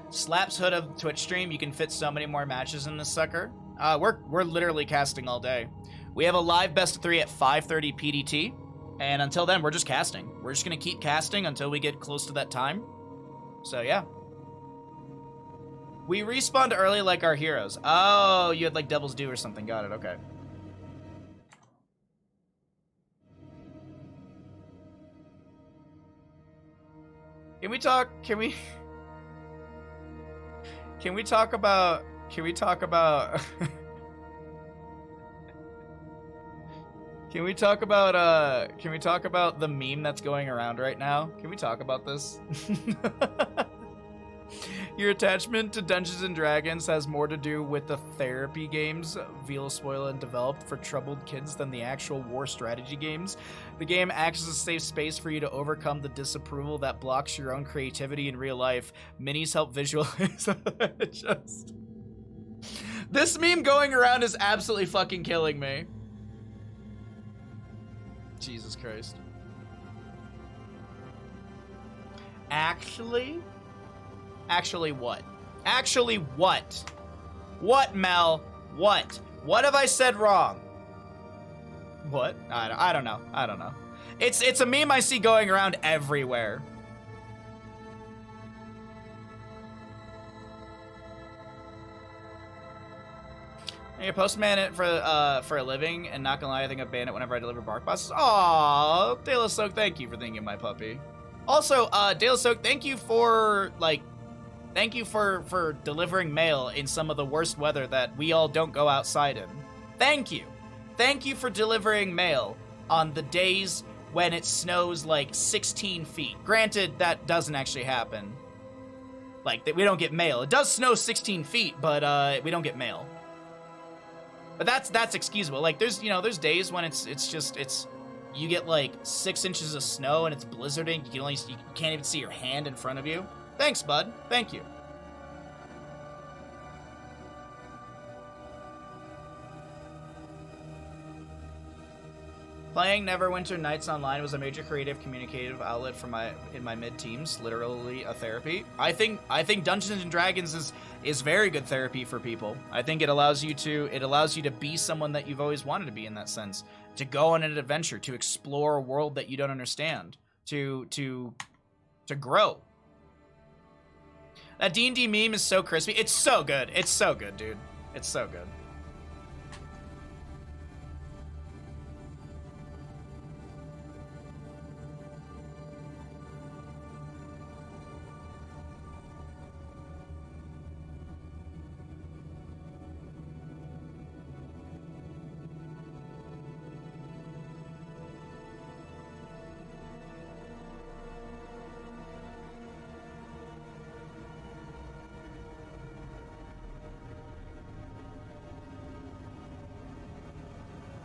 S1: Slaps hood of Twitch stream. You can fit so many more matches in this sucker. We're literally casting all day. We have a live best of 3 at 5:30 PDT, and until then, we're just casting. We're just gonna keep casting until we get close to that time. So yeah, we respawned early like our heroes. Oh, you had like Devil's Due or something. Got it. Okay. Can we talk? Can we talk about can we talk about the meme that's going around right now? Can we talk about this? Your attachment to Dungeons and Dragons has more to do with the therapy games Vila Spoiler developed for troubled kids than the actual war strategy games. The game acts as a safe space for you to overcome the disapproval that blocks your own creativity in real life. Minis help visualize. This meme going around is absolutely fucking killing me. Jesus Christ. Actually what? Actually what? What, Mel? What? What have I said wrong? What? I don't know. I don't know. It's a meme I see going around everywhere. You're a postman for a living, and not gonna lie, I think I ban it whenever I deliver bark boxes. Aww, De La Soak, thank you for thinking of my puppy. Also, De La Soak, thank you for delivering mail in some of the worst weather that we all don't go outside in. Thank you. Thank you for delivering mail on the days when it snows like 16 feet. Granted, that doesn't actually happen. Like, we don't get mail. It does snow 16 feet, but we don't get mail. But that's excusable. Like, there's days when you get like 6 inches of snow and it's blizzarding. You can't even see your hand in front of you. Thanks, bud. Thank you. Playing Neverwinter Nights online was a major creative, communicative outlet for in my mid-teens. Literally a therapy. I think Dungeons and Dragons is very good therapy for people. I think it allows you to be someone that you've always wanted to be in that sense. To go on an adventure, to explore a world that you don't understand, to grow. That D&D meme is so crispy. It's so good. It's so good, dude. It's so good.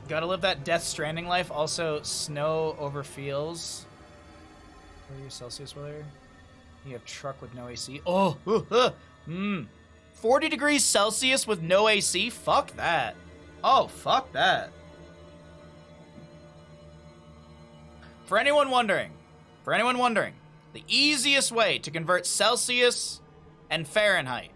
S1: Gotta live that Death Stranding life. Also, snow over fields. What are your Celsius weather? You have truck with no AC. Oh, 40 degrees Celsius with no AC? Fuck that. Oh, fuck that. For anyone wondering, the easiest way to convert Celsius and Fahrenheit.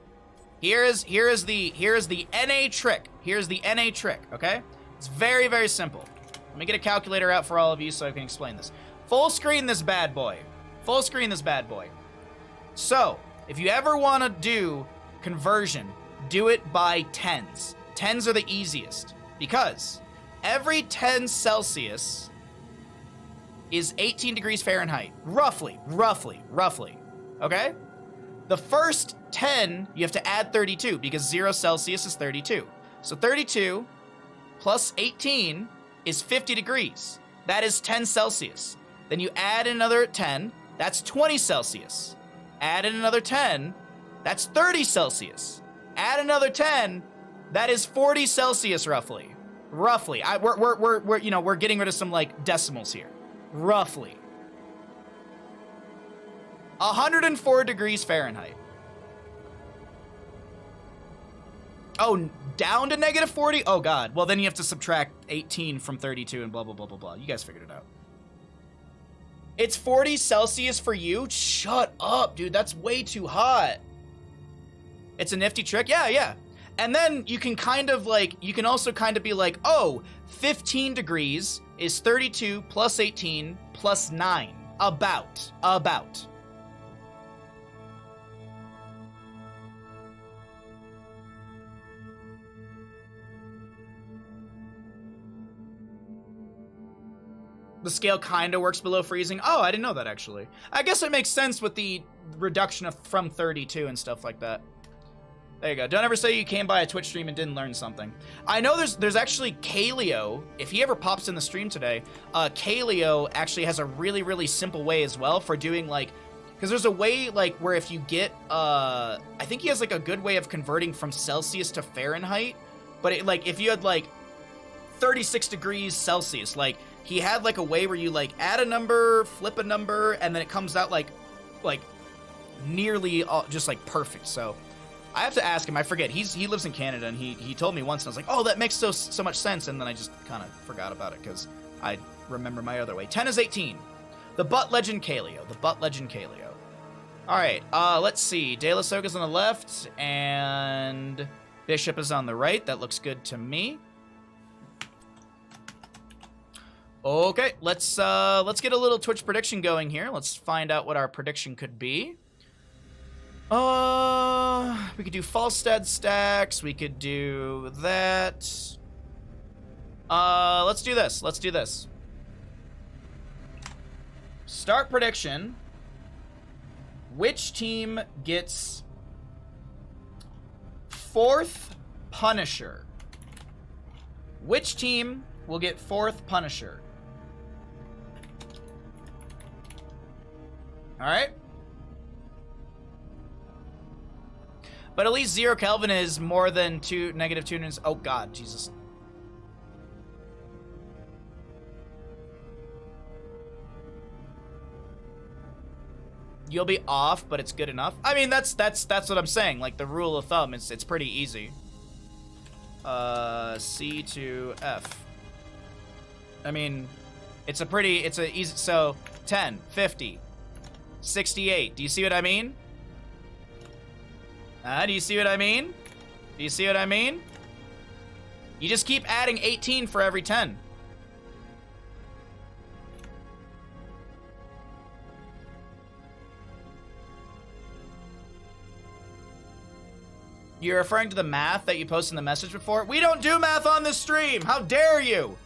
S1: Here is the NA trick. Here's the NA trick, okay? It's very, very simple. Let me get a calculator out for all of you so I can explain this. Full screen this bad boy. Full screen this bad boy. So, if you ever want to do conversion, do it by tens. Tens are the easiest because every 10 Celsius is 18 degrees Fahrenheit. Roughly. Okay? The first 10, you have to add 32 because 0 Celsius is 32. So 32 plus 18 is 50 degrees. That is 10 Celsius. Then you add another 10, that's 20 Celsius. Add in another 10, that's 30 Celsius. Add another 10, that is 40 Celsius roughly. Roughly. We're getting rid of some like decimals here. Roughly. 104 degrees Fahrenheit. Oh, down to negative 40? Oh, God. Well, then you have to subtract 18 from 32 and blah, blah, blah, blah, blah. You guys figured it out. It's 40 Celsius for you? Shut up, dude. That's way too hot. It's a nifty trick? Yeah. And then you can kind of like, you can also kind of be like, oh, 15 degrees is 32 plus 18 plus 9. About. The scale kind of works below freezing. Oh, I didn't know that, actually. I guess it makes sense with the reduction from 32 and stuff like that. There you go. Don't ever say you came by a Twitch stream and didn't learn something. I know there's actually Kaleo. If he ever pops in the stream today, Kaleo actually has a really, really simple way as well for doing, like... Because there's a way, like, where if you get... I think he has, like, a good way of converting from Celsius to Fahrenheit. But, if you had, like, 36 degrees Celsius, like... He had, like, a way where you, like, add a number, flip a number, and then it comes out, like nearly just, like, perfect. So, I have to ask him. I forget. He lives in Canada, and he told me once, and I was like, oh, that makes so much sense, and then I just kind of forgot about it, because I remember my other way. 10 is 18. The Butt Legend Kaleo. All right, let's see. De La Soga's on the left, and Bishop is on the right. That looks good to me. Okay, let's get a little Twitch prediction going here. Let's find out what our prediction could be. We could do Falstad stacks. We could do that. Let's do this. Start prediction. Which team gets 4th Punisher? Which team will get 4th Punisher? Alright. But at least 0 Kelvin is more than negative 2 newtons. Oh god, Jesus. You'll be off, but it's good enough. I mean, that's what I'm saying. Like, the rule of thumb, it's pretty easy. C to F. I mean, it's a easy, so 10, 50, 68. Do you see what I mean? Do you see what I mean? You just keep adding 18 for every 10. You're referring to the math that you posted in the message before? We don't do math on this stream! How dare you!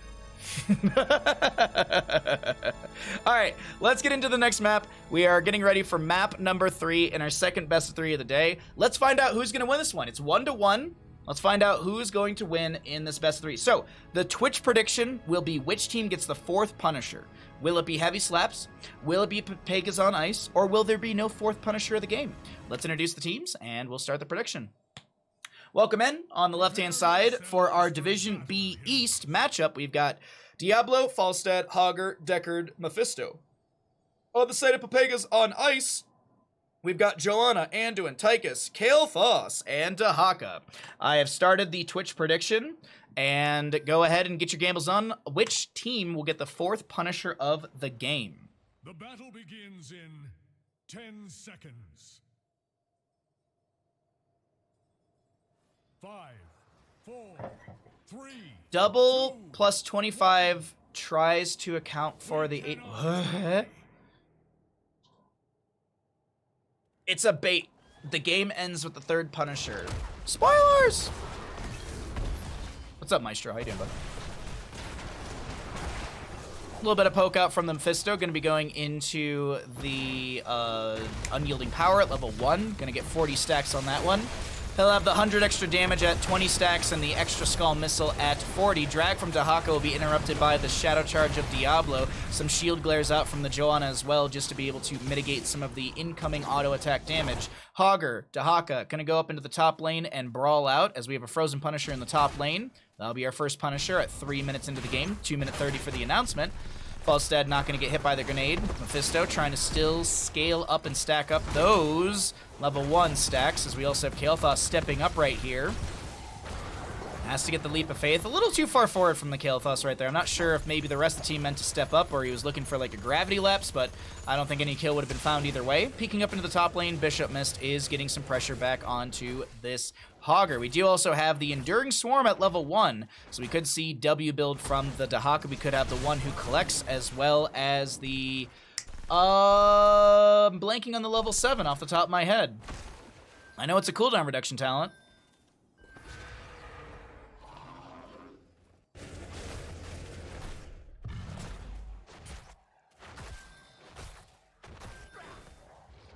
S1: Alright, let's get into the next map. We are getting ready for map number 3 in our second best of 3 of the day. Let's find out who's going to win this one. It's 1-1. Let's find out who's going to win in this best of 3. So, the Twitch prediction will be which team gets the 4th Punisher. Will it be Heavy Slaps? Will it be Pepegas on Ice? Or will there be no 4th Punisher of the game? Let's introduce the teams, and we'll start the prediction. Welcome in. On the left-hand side for our Division B East matchup, we've got Diablo, Falstad, Hogger, Deckard, Mephisto. On the side of Pepegas on Ice, We've got Joanna, Anduin, Tychus, Kael'thas, and Dahaka. I have started the Twitch prediction, and go ahead and get your gambles on which team will get the 4th Punisher of the game.
S2: The battle begins in 10 seconds. 5, 4, 3.
S1: Double plus 25 tries to account for the 8. What? It's a bait. The game ends with the 3rd Punisher. Spoilers! What's up, Maestro? How you doing, bud? A little bit of poke out from the Mephisto. Going to be going into the Unyielding Power at level 1. Going to get 40 stacks on that one. He'll have the 100 extra damage at 20 stacks and the extra Skull Missile at 40. Drag from Dahaka will be interrupted by the Shadow Charge of Diablo. Some shield glares out from the Joanna as well, just to be able to mitigate some of the incoming auto attack damage. Hogger, Dahaka, gonna go up into the top lane and brawl out as we have a Frozen Punisher in the top lane. That'll be our first Punisher at 3 minutes into the game, 2:30 for the announcement. Falstad not going to get hit by the grenade. Mephisto trying to still scale up and stack up those level 1 stacks, as we also have Kael'thas stepping up right here. Has to get the Leap of Faith. A little too far forward from the Kael'thas right there. I'm not sure if maybe the rest of the team meant to step up or he was looking for like a gravity lapse, but I don't think any kill would have been found either way. Peeking up into the top lane, Bishop Mist is getting some pressure back onto this Hogger. We do also have the Enduring Swarm at level 1, so we could see W build from the Dahaka. We could have the one who collects, as well as the... I'm blanking on the level 7 off the top of my head. I know it's a cooldown reduction talent.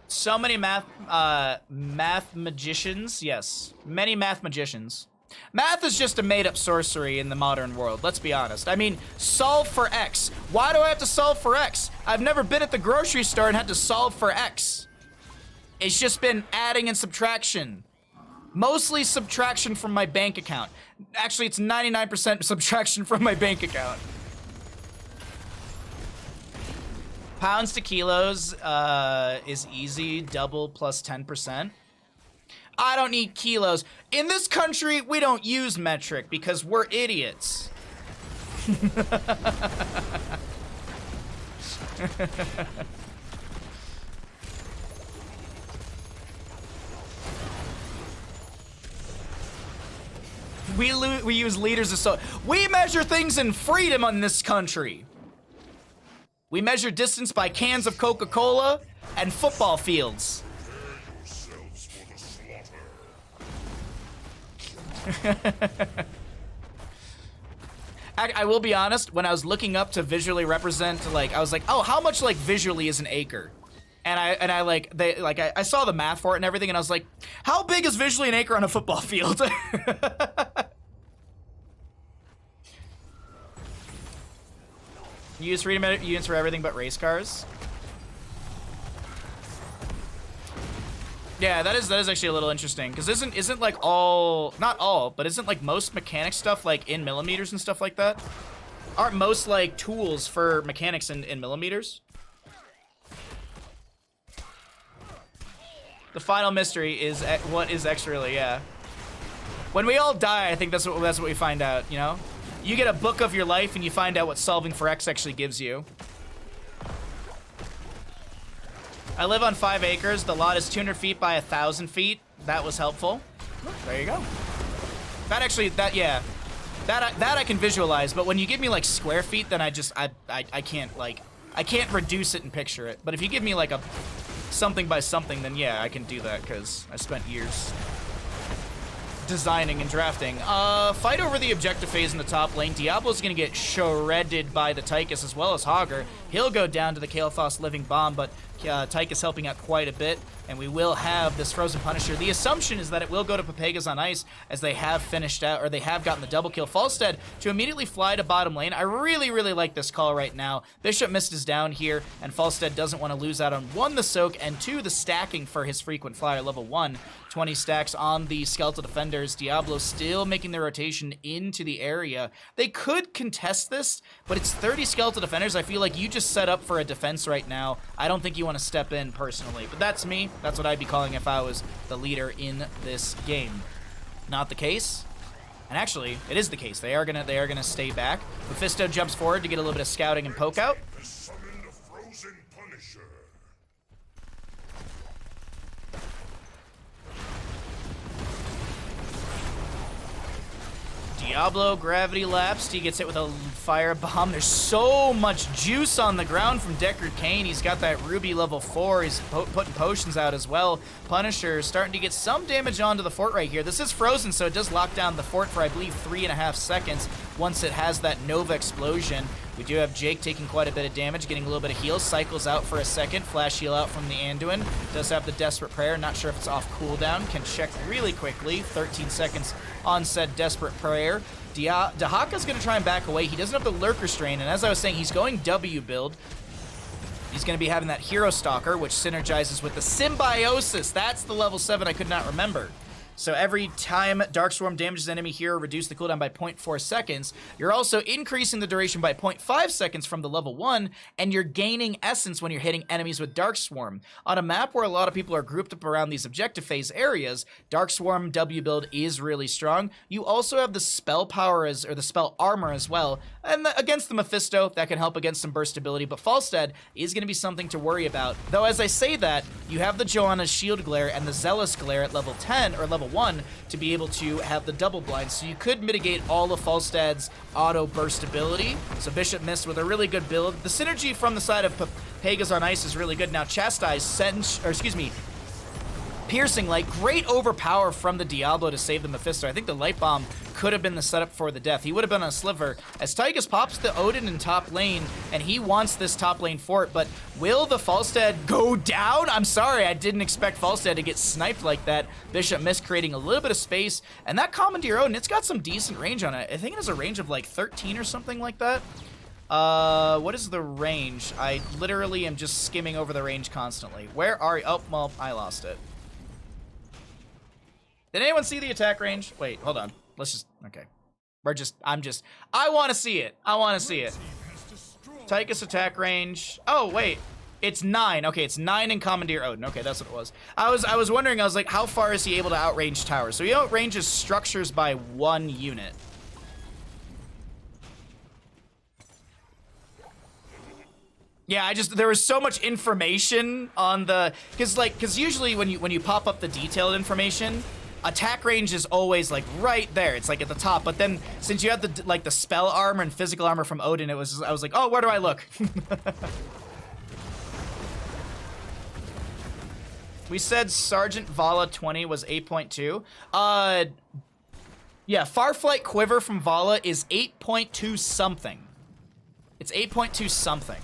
S1: So many math magicians, yes. Many math magicians. Math is just a made-up sorcery in the modern world, let's be honest. I mean, solve for X. Why do I have to solve for X? I've never been at the grocery store and had to solve for X. It's just been adding and subtraction. Mostly subtraction from my bank account. Actually, it's 99% subtraction from my bank account. Pounds to kilos is easy, double plus 10%. I don't need kilos. In this country, we don't use metric because we're idiots. We use liters of soda. We measure things in freedom in this country. We measure distance by cans of Coca-Cola and football fields. I will be honest, when I was looking up to visually represent, like, I was like, oh, how much, like, visually is an acre? And I saw the math for it and everything, and I was like, how big is visually an acre on a football field? You use freedom units for everything but race cars. Yeah, that is actually a little interesting, because isn't like all, not all, but isn't like most mechanic stuff like in millimeters and stuff like that? Aren't most like tools for mechanics in millimeters? The final mystery is what is X really, yeah. When we all die, I think that's what we find out, you know? You get a book of your life and you find out what solving for X actually gives you. I live on 5 acres. The lot is 200 feet by 1,000 feet. That was helpful. There you go. That actually, yeah. That I can visualize, but when you give me like square feet, then I can't like, I can't reduce it and picture it. But if you give me like a something by something, then yeah, I can do that because I spent years designing and drafting. Fight over the objective phase in the top lane. Diablo's gonna get shredded by the Tychus as well as Hogger. He'll go down to the Kael'thas Living Bomb, but Tychus helping out quite a bit, and we will have this Frozen Punisher. The assumption is that it will go to Pepegas on ice, as they have finished out, or they have gotten the double kill. Falstead to immediately fly to bottom lane. I really, really like this call right now. Bishop Mist is down here, and Falstead doesn't want to lose out on 1, the soak, and 2, the stacking for his frequent flyer. Level 1, 20 stacks on the Skeletal Defenders. Diablo still making their rotation into the area. They could contest this, but it's 30 Skeletal Defenders. I feel like you just set up for a defense right now. I don't think you want want to step in personally. But that's me. That's what I'd be calling if I was the leader in this game. Not the case. And actually, it is the case. They are gonna stay back. Mephisto jumps forward to get a little bit of scouting and poke out. Diablo gravity lapsed. He gets hit with a fire bomb. There's so much juice on the ground from Deckard Cain. He's got that Ruby level 4. He's putting potions out as well. Punisher starting to get some damage onto the fort right here. This is frozen, so it does lock down the fort for, I believe, 3.5 seconds once it has that Nova explosion. We do have Jake taking quite a bit of damage, getting a little bit of heal. Cycles out for a second. Flash heal out from the Anduin. Does have the Desperate Prayer. Not sure if it's off cooldown. Can check really quickly. 13 seconds on said Desperate Prayer. Dahaka's going to try and back away. He doesn't have the Lurker Strain, and as I was saying, he's going W build. He's going to be having that Hero Stalker, which synergizes with the Symbiosis. That's the level 7 I could not remember. So every time Darkstorm damages enemy hero, reduce the cooldown by 0.4 seconds. You're also increasing the duration by 0.5 seconds from the level 1, and you're gaining essence when you're hitting enemies with Darkswarm. On a map where a lot of people are grouped up around these objective phase areas, Darkswarm W build is really strong. You also have the spell power or the spell armor as well, and against the Mephisto, that can help against some burst ability, but Falstad is going to be something to worry about. Though as I say that, you have the Joanna's Shield Glare and the Zealous Glare at level 10, or level 1 to be able to have the double blind, so you could mitigate all of Falstad's auto burst ability. So Bishop Mist with a really good build. The synergy from the side of Pepegas on Ice is really good. Now Chastise, Piercing Light, great overpower from the Diablo to save the Mephisto. I think the Light Bomb could have been the setup for the death. He would have been on a sliver. As Tychus pops the Odin in top lane, and he wants this top lane fort, but will the Falstad go down? I'm sorry, I didn't expect Falstad to get sniped like that. Bishop Mist creating a little bit of space, and that Commandeer Odin, it's got some decent range on it. I think it has a range of like 13 or something like that. What is the range? I literally am just skimming over the range constantly. Where are you? Oh, well, I lost it. Did anyone see the attack range? Wait, hold on. Let's just, okay. I want to see it. I want to see it. Tychus attack range. Oh, wait. It's 9. Okay, it's 9 in Commandeer Odin. Okay, that's what it was. I was wondering, I was like, how far is he able to outrange towers? So he outranges structures by 1 unit. Yeah, there was so much information on the, because usually when you pop up the detailed information, attack range is always like right there. It's like at the top. But then since you had the spell armor and physical armor from Odin, I was like, oh, where do I look? We said Sergeant Vala 20 was 8.2. Yeah, Farflight Quiver from Vala is 8.2 something. It's 8.2 something.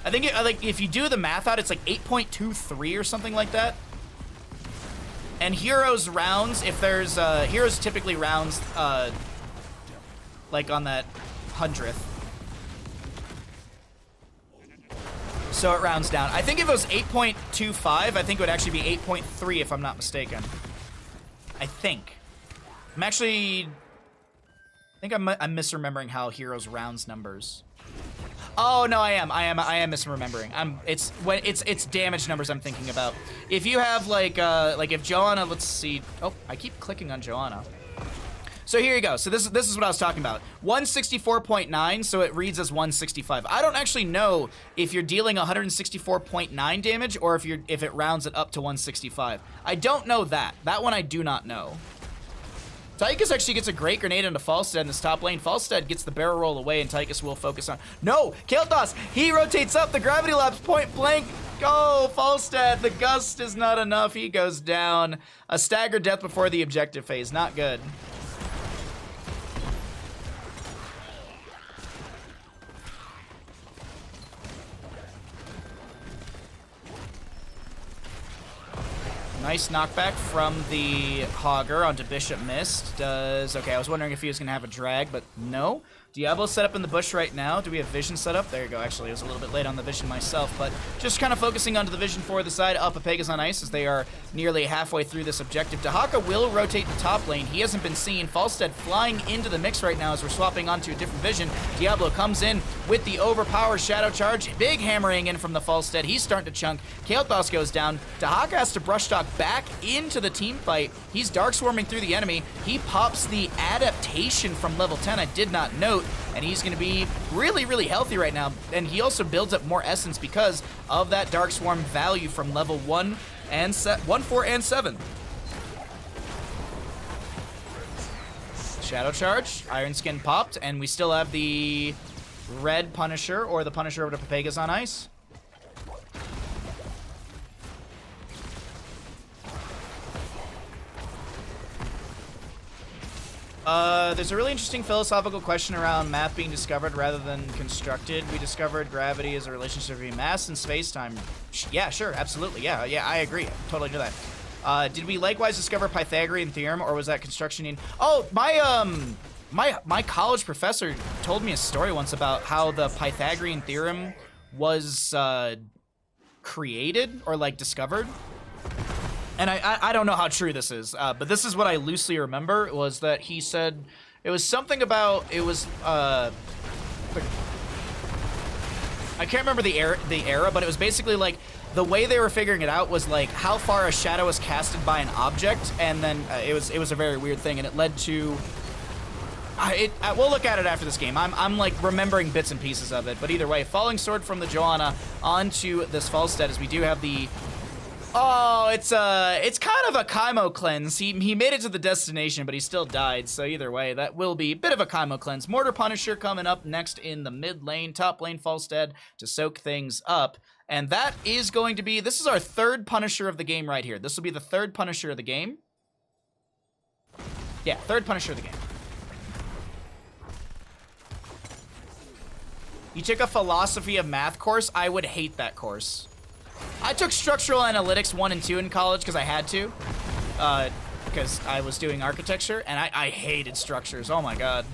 S1: I think if you do the math out, it's like 8.23 or something like that. And Heroes rounds, if there's, Heroes typically rounds, like on that 100th. So it rounds down. I think if it was 8.25, I think it would actually be 8.3 if I'm not mistaken. I think. I think I'm misremembering how Heroes rounds numbers. Oh no, I am misremembering. It's damage numbers I'm thinking about. If you have like if Joanna, let's see. Oh, I keep clicking on Joanna. So here you go. So this is what I was talking about. 164.9, so it reads as 165. I don't actually know if you're dealing 164.9 damage or if it rounds it up to 165. I don't know that. That one I do not know. Tychus actually gets a great grenade into Falstad in this top lane. Falstad gets the barrel roll away, and Tychus will focus on... No! Kael'thas! He rotates up! The gravity lapse point blank! Go! Falstad! The gust is not enough. He goes down. A staggered death before the objective phase. Not good. Nice knockback from the Hogger onto Bishop Mist. Okay, I was wondering if he was going to have a drag, but no. Diablo set up in the bush right now. Do we have vision set up? There you go. Actually, I was a little bit late on the vision myself, but just kind of focusing onto the vision for the side of Pepegas on ice as they are nearly halfway through this objective. Dahaka will rotate the top lane. He hasn't been seen. Falstead flying into the mix right now as we're swapping onto a different vision. Diablo comes in with the overpowered shadow charge. Big hammering in from the Falstead. He's starting to chunk. Kael'thas goes down. Dahaka has to brush talk back into the team fight. He's dark swarming through the enemy. He pops the adaptation from level 10. I did not note. And he's going to be really, really healthy right now. And he also builds up more essence because of that Dark Swarm value from level 1, 4, and 7. Shadow Charge, Iron Skin popped, and we still have the Red Punisher, or the Punisher over to Pepegas on ice. There's a really interesting philosophical question around math being discovered rather than constructed. We discovered gravity as a relationship between mass and space-time. Yeah, sure, absolutely, yeah, I agree. I totally do that. Did we likewise discover Pythagorean theorem, or was that construction in... Oh, my college professor told me a story once about how the Pythagorean theorem was created, or like discovered. And I don't know how true this is, but this is what I loosely remember, was that he said it was something about, it was, I can't remember the era, but it was basically like, the way they were figuring it out was like how far a shadow is casted by an object, and then it was a very weird thing, and it led to, we'll look at it after this game. I'm like remembering bits and pieces of it, but either way, falling sword from the Johanna onto this Falstead, as we do have the... Oh, it's kind of a Kaimo cleanse. He made it to the destination, but he still died. So either way, that will be a bit of a Kaimo cleanse. Mortar Punisher coming up next in the mid lane, top lane Falstead to soak things up. And that is going to be, this is our third Punisher of the game right here. This will be the third Punisher of the game. Yeah, third Punisher of the game. You took a philosophy of math course? I would hate that course. I took structural analytics 1 and 2 in college because I had to, because I was doing architecture, and I hated structures. Oh my god.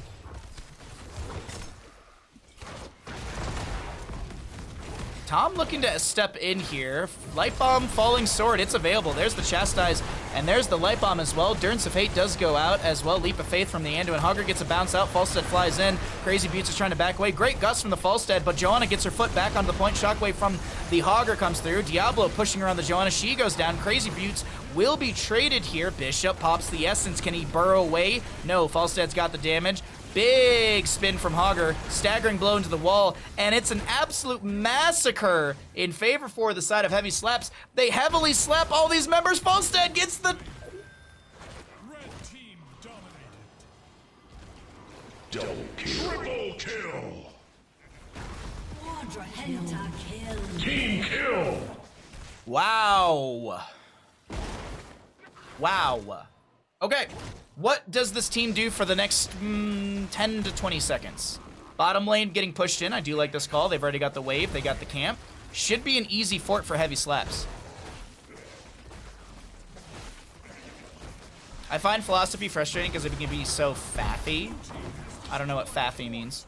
S1: Tom looking to step in here. Light Bomb, Falling Sword, it's available. There's the Chastise, and there's the Light Bomb as well. Durance of Fate does go out as well. Leap of Faith from the Anduin. Hogger gets a bounce out. Falstead flies in. Crazy Buttes is trying to back away. Great gust from the Falstead, but Johanna gets her foot back onto the point. Shockwave from the Hogger comes through. Diablo pushing around the Johanna. She goes down. Crazy Buttes will be traded here. Bishop pops the Essence. Can he burrow away? No, Falstead's got the damage. Big spin from Hogger, staggering blow into the wall, and it's an absolute massacre in favor for the side of heavy slaps. They heavily slap all these members. Falstead gets the...
S2: Red team dominated. Double kill. Triple kill.
S4: Quadra kill.
S2: Team kill.
S1: Wow. Wow. Okay. What does this team do for the next 10 to 20 seconds? Bottom lane getting pushed in. I do like this call. They've already got the wave. They got the camp. Should be an easy fort for heavy slaps. I find philosophy frustrating because it can be so faffy. I don't know what faffy means.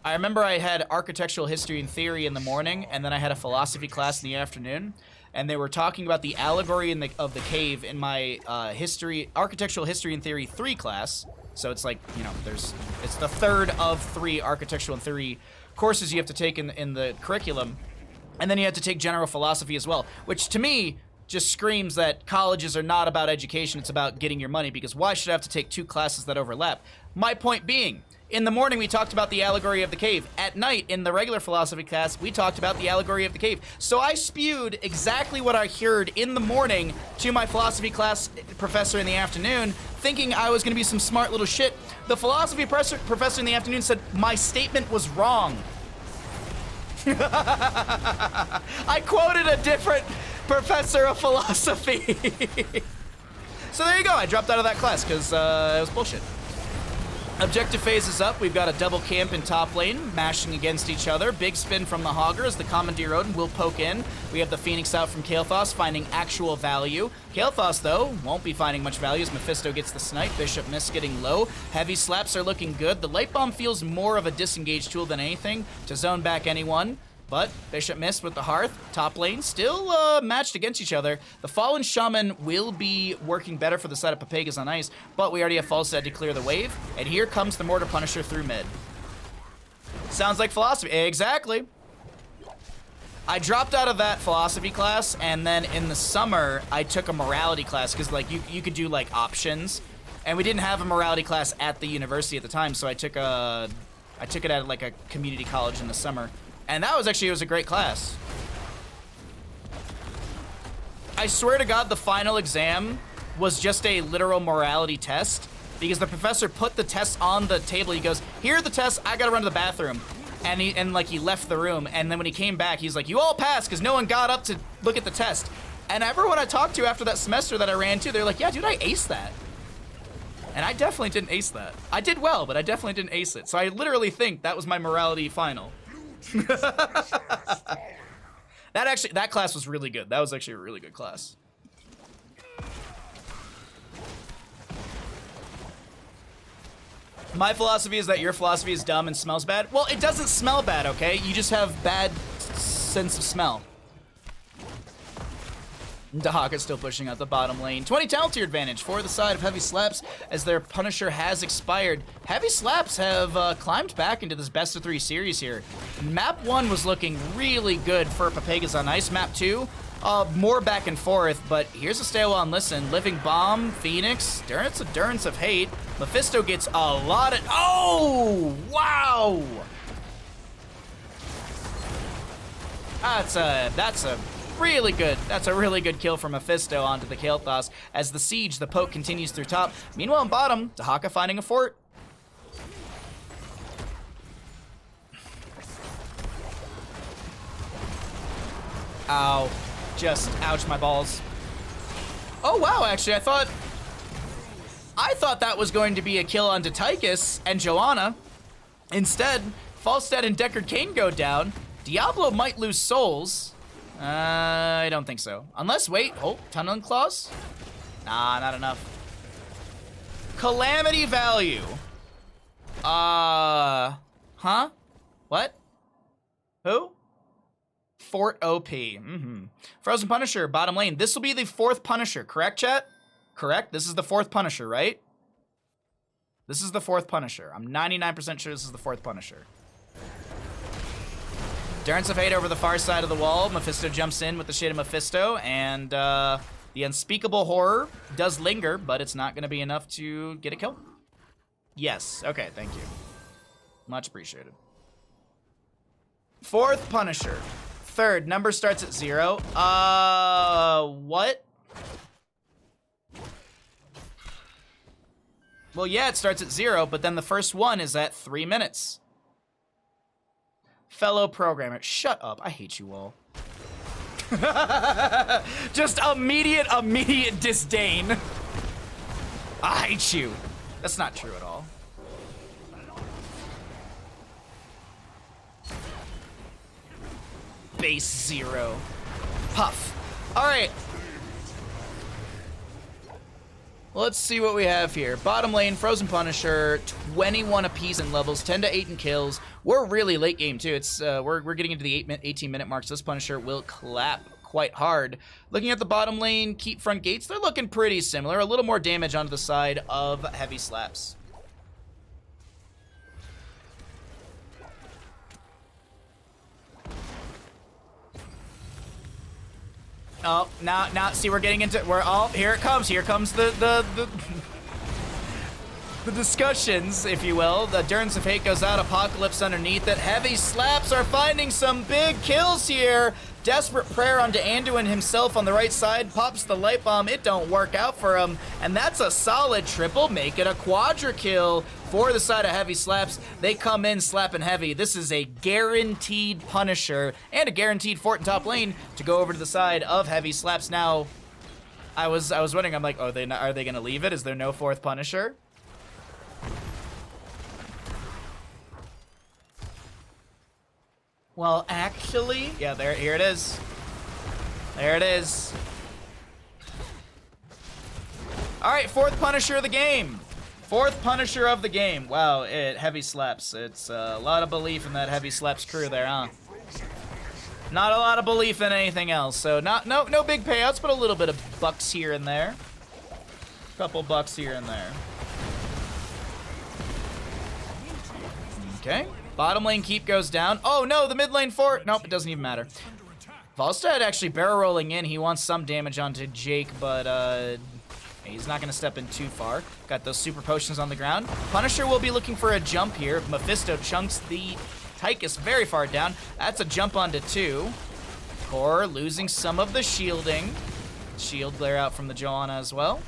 S1: I remember I had architectural history and theory in the morning, and then I had a philosophy class in the afternoon. And they were talking about the allegory of the cave in my architectural history and theory 3 class. So it's like, you know, it's the third of 3 architectural and theory courses you have to take in the curriculum. And then you have to take general philosophy as well, which to me just screams that colleges are not about education, it's about getting your money, because why should I have to take 2 classes that overlap? My point being, in the morning, we talked about the allegory of the cave. At night, in the regular philosophy class, we talked about the allegory of the cave. So I spewed exactly what I heard in the morning to my philosophy class professor in the afternoon, thinking I was going to be some smart little shit. The philosophy professor in the afternoon said my statement was wrong. I quoted a different professor of philosophy. So there you go. I dropped out of that class because it was bullshit. Objective phase is up. We've got a double camp in top lane, mashing against each other. Big spin from the Hogger as the Commandeer Odin will poke in. We have the Phoenix out from Kael'thas, finding actual value. Kael'thas, though, won't be finding much value as Mephisto gets the snipe. Bishop Mist getting low. Heavy slaps are looking good. The Light Bomb feels more of a disengage tool than anything to zone back anyone. But Bishop Mist with the Hearth, top lane, still matched against each other. The Fallen Shaman will be working better for the side of Pepegas on ice, but we already have Falstad to clear the wave. And here comes the Mortar Punisher through mid. Sounds like philosophy. Exactly. I dropped out of that philosophy class, and then in the summer, I took a morality class, because like you could do like options. And we didn't have a morality class at the university at the time, so I took it at like a community college in the summer. And that was actually, it was a great class. I swear to God, the final exam was just a literal morality test because the professor put the test on the table. He goes, here are the tests, I gotta run to the bathroom. And he left the room. And then when he came back, he's like, you all passed because no one got up to look at the test. And everyone I talked to after that semester that I ran to, they're like, yeah, dude, I aced that. And I definitely didn't ace that. I did well, but I definitely didn't ace it. So I literally think that was my morality final. That class was really good. That was actually a really good class. My philosophy is that your philosophy is dumb and smells bad. Well, it doesn't smell bad, okay? You just have bad sense of smell. Dahaka still pushing out the bottom lane. 20 talent tier advantage for the side of Heavy Slaps as their Punisher has expired. Heavy Slaps have climbed back into this best of 3 series here. Map 1 was looking really good for Pepegas on ice. Map 2, more back and forth, but here's a stay a while and listen. Living Bomb, Phoenix, Durance of Hate. Mephisto gets a lot of, oh, wow! That's a really good kill from Mephisto onto the Kael'thas as the siege, the poke continues through top. Meanwhile, in bottom, Dahaka finding a fort. Ow. Just ouch my balls. Oh wow, actually, I thought that was going to be a kill onto Tychus and Joanna. Instead, Falstad and Deckard Cain go down. Diablo might lose souls. I don't think so. Unless, wait, oh, Tunneling Claws? Nah, not enough. Calamity value. Huh? What? Who? Fort OP. Frozen Punisher, bottom lane. This will be the 4th Punisher, correct, chat? Correct? This is the 4th Punisher, right? This is the 4th Punisher. I'm 99% sure this is the 4th Punisher. Durance of Hate over the far side of the wall. Mephisto jumps in with the Shade of Mephisto, and the Unspeakable Horror does linger, but it's not going to be enough to get a kill. Yes. Okay, thank you. Much appreciated. 4th Punisher. 3rd. Number starts at 0. What? Well, yeah, it starts at 0, but then the first one is at 3 minutes. Fellow programmer, shut up. I hate you all. Just immediate disdain. I hate you. That's not true at all. Base 0. Puff. All right. Let's see what we have here. Bottom lane, Frozen Punisher, 21 apiece in levels, 10 to 8 in kills. We're really late game too. It's we're getting into the 18-minute mark, so this Punisher will clap quite hard. Looking at the bottom lane, keep front gates, they're looking pretty similar. A little more damage onto the side of Heavy Slaps. Oh, now, see, we're getting into, here it comes. Here comes the discussions, if you will. The Durance of Hate goes out, Apocalypse underneath it. Heavy Slaps are finding some big kills here. Desperate Prayer onto Anduin himself on the right side. Pops the Light Bomb, it don't work out for him. And that's a solid triple, make it a quadra kill for the side of Heavy Slaps. They come in slapping heavy. This is a guaranteed Punisher and a guaranteed fort in top lane to go over to the side of Heavy Slaps. Now, I was wondering, I'm like, are they gonna leave it? Is there no 4th Punisher? Well, actually, yeah, here it is. There it is. All right, fourth Punisher of the game. Fourth Punisher of the game. Wow, heavy slaps. It's a lot of belief in that heavy slaps crew there, huh? Not a lot of belief in anything else. So no big payouts, but a little bit of bucks here and there. Couple bucks here and there. Okay. Bottom lane keep goes down. Oh no, the mid lane fort. Nope, it doesn't even matter. Volstad actually barrel rolling in. He wants some damage onto Jake, but he's not going to step in too far. Got those super potions on the ground. Punisher will be looking for a jump here. Mephisto chunks the Tychus very far down. That's a jump onto 2. Core losing some of the shielding. Shield glare out from the Joanna as well.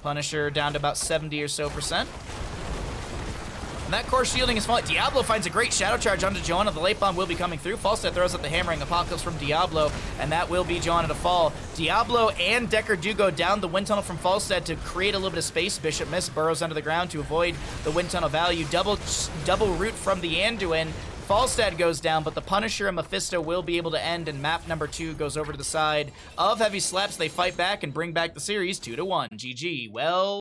S1: Punisher down to about 70 or so %. And that core shielding is falling. Diablo finds a great shadow charge onto Joanna. The late bomb will be coming through. Falstad throws up the hammering Apocalypse from Diablo, and that will be Joanna to fall. Diablo and Decker do go down the wind tunnel from Falstad to create a little bit of space. Bishop Miss burrows under the ground to avoid the wind tunnel value. Double root from the Anduin. Falstad goes down, but the Punisher and Mephisto will be able to end, and map number 2 goes over to the side of Heavy Slaps. They fight back and bring back the series 2-1. GG. Well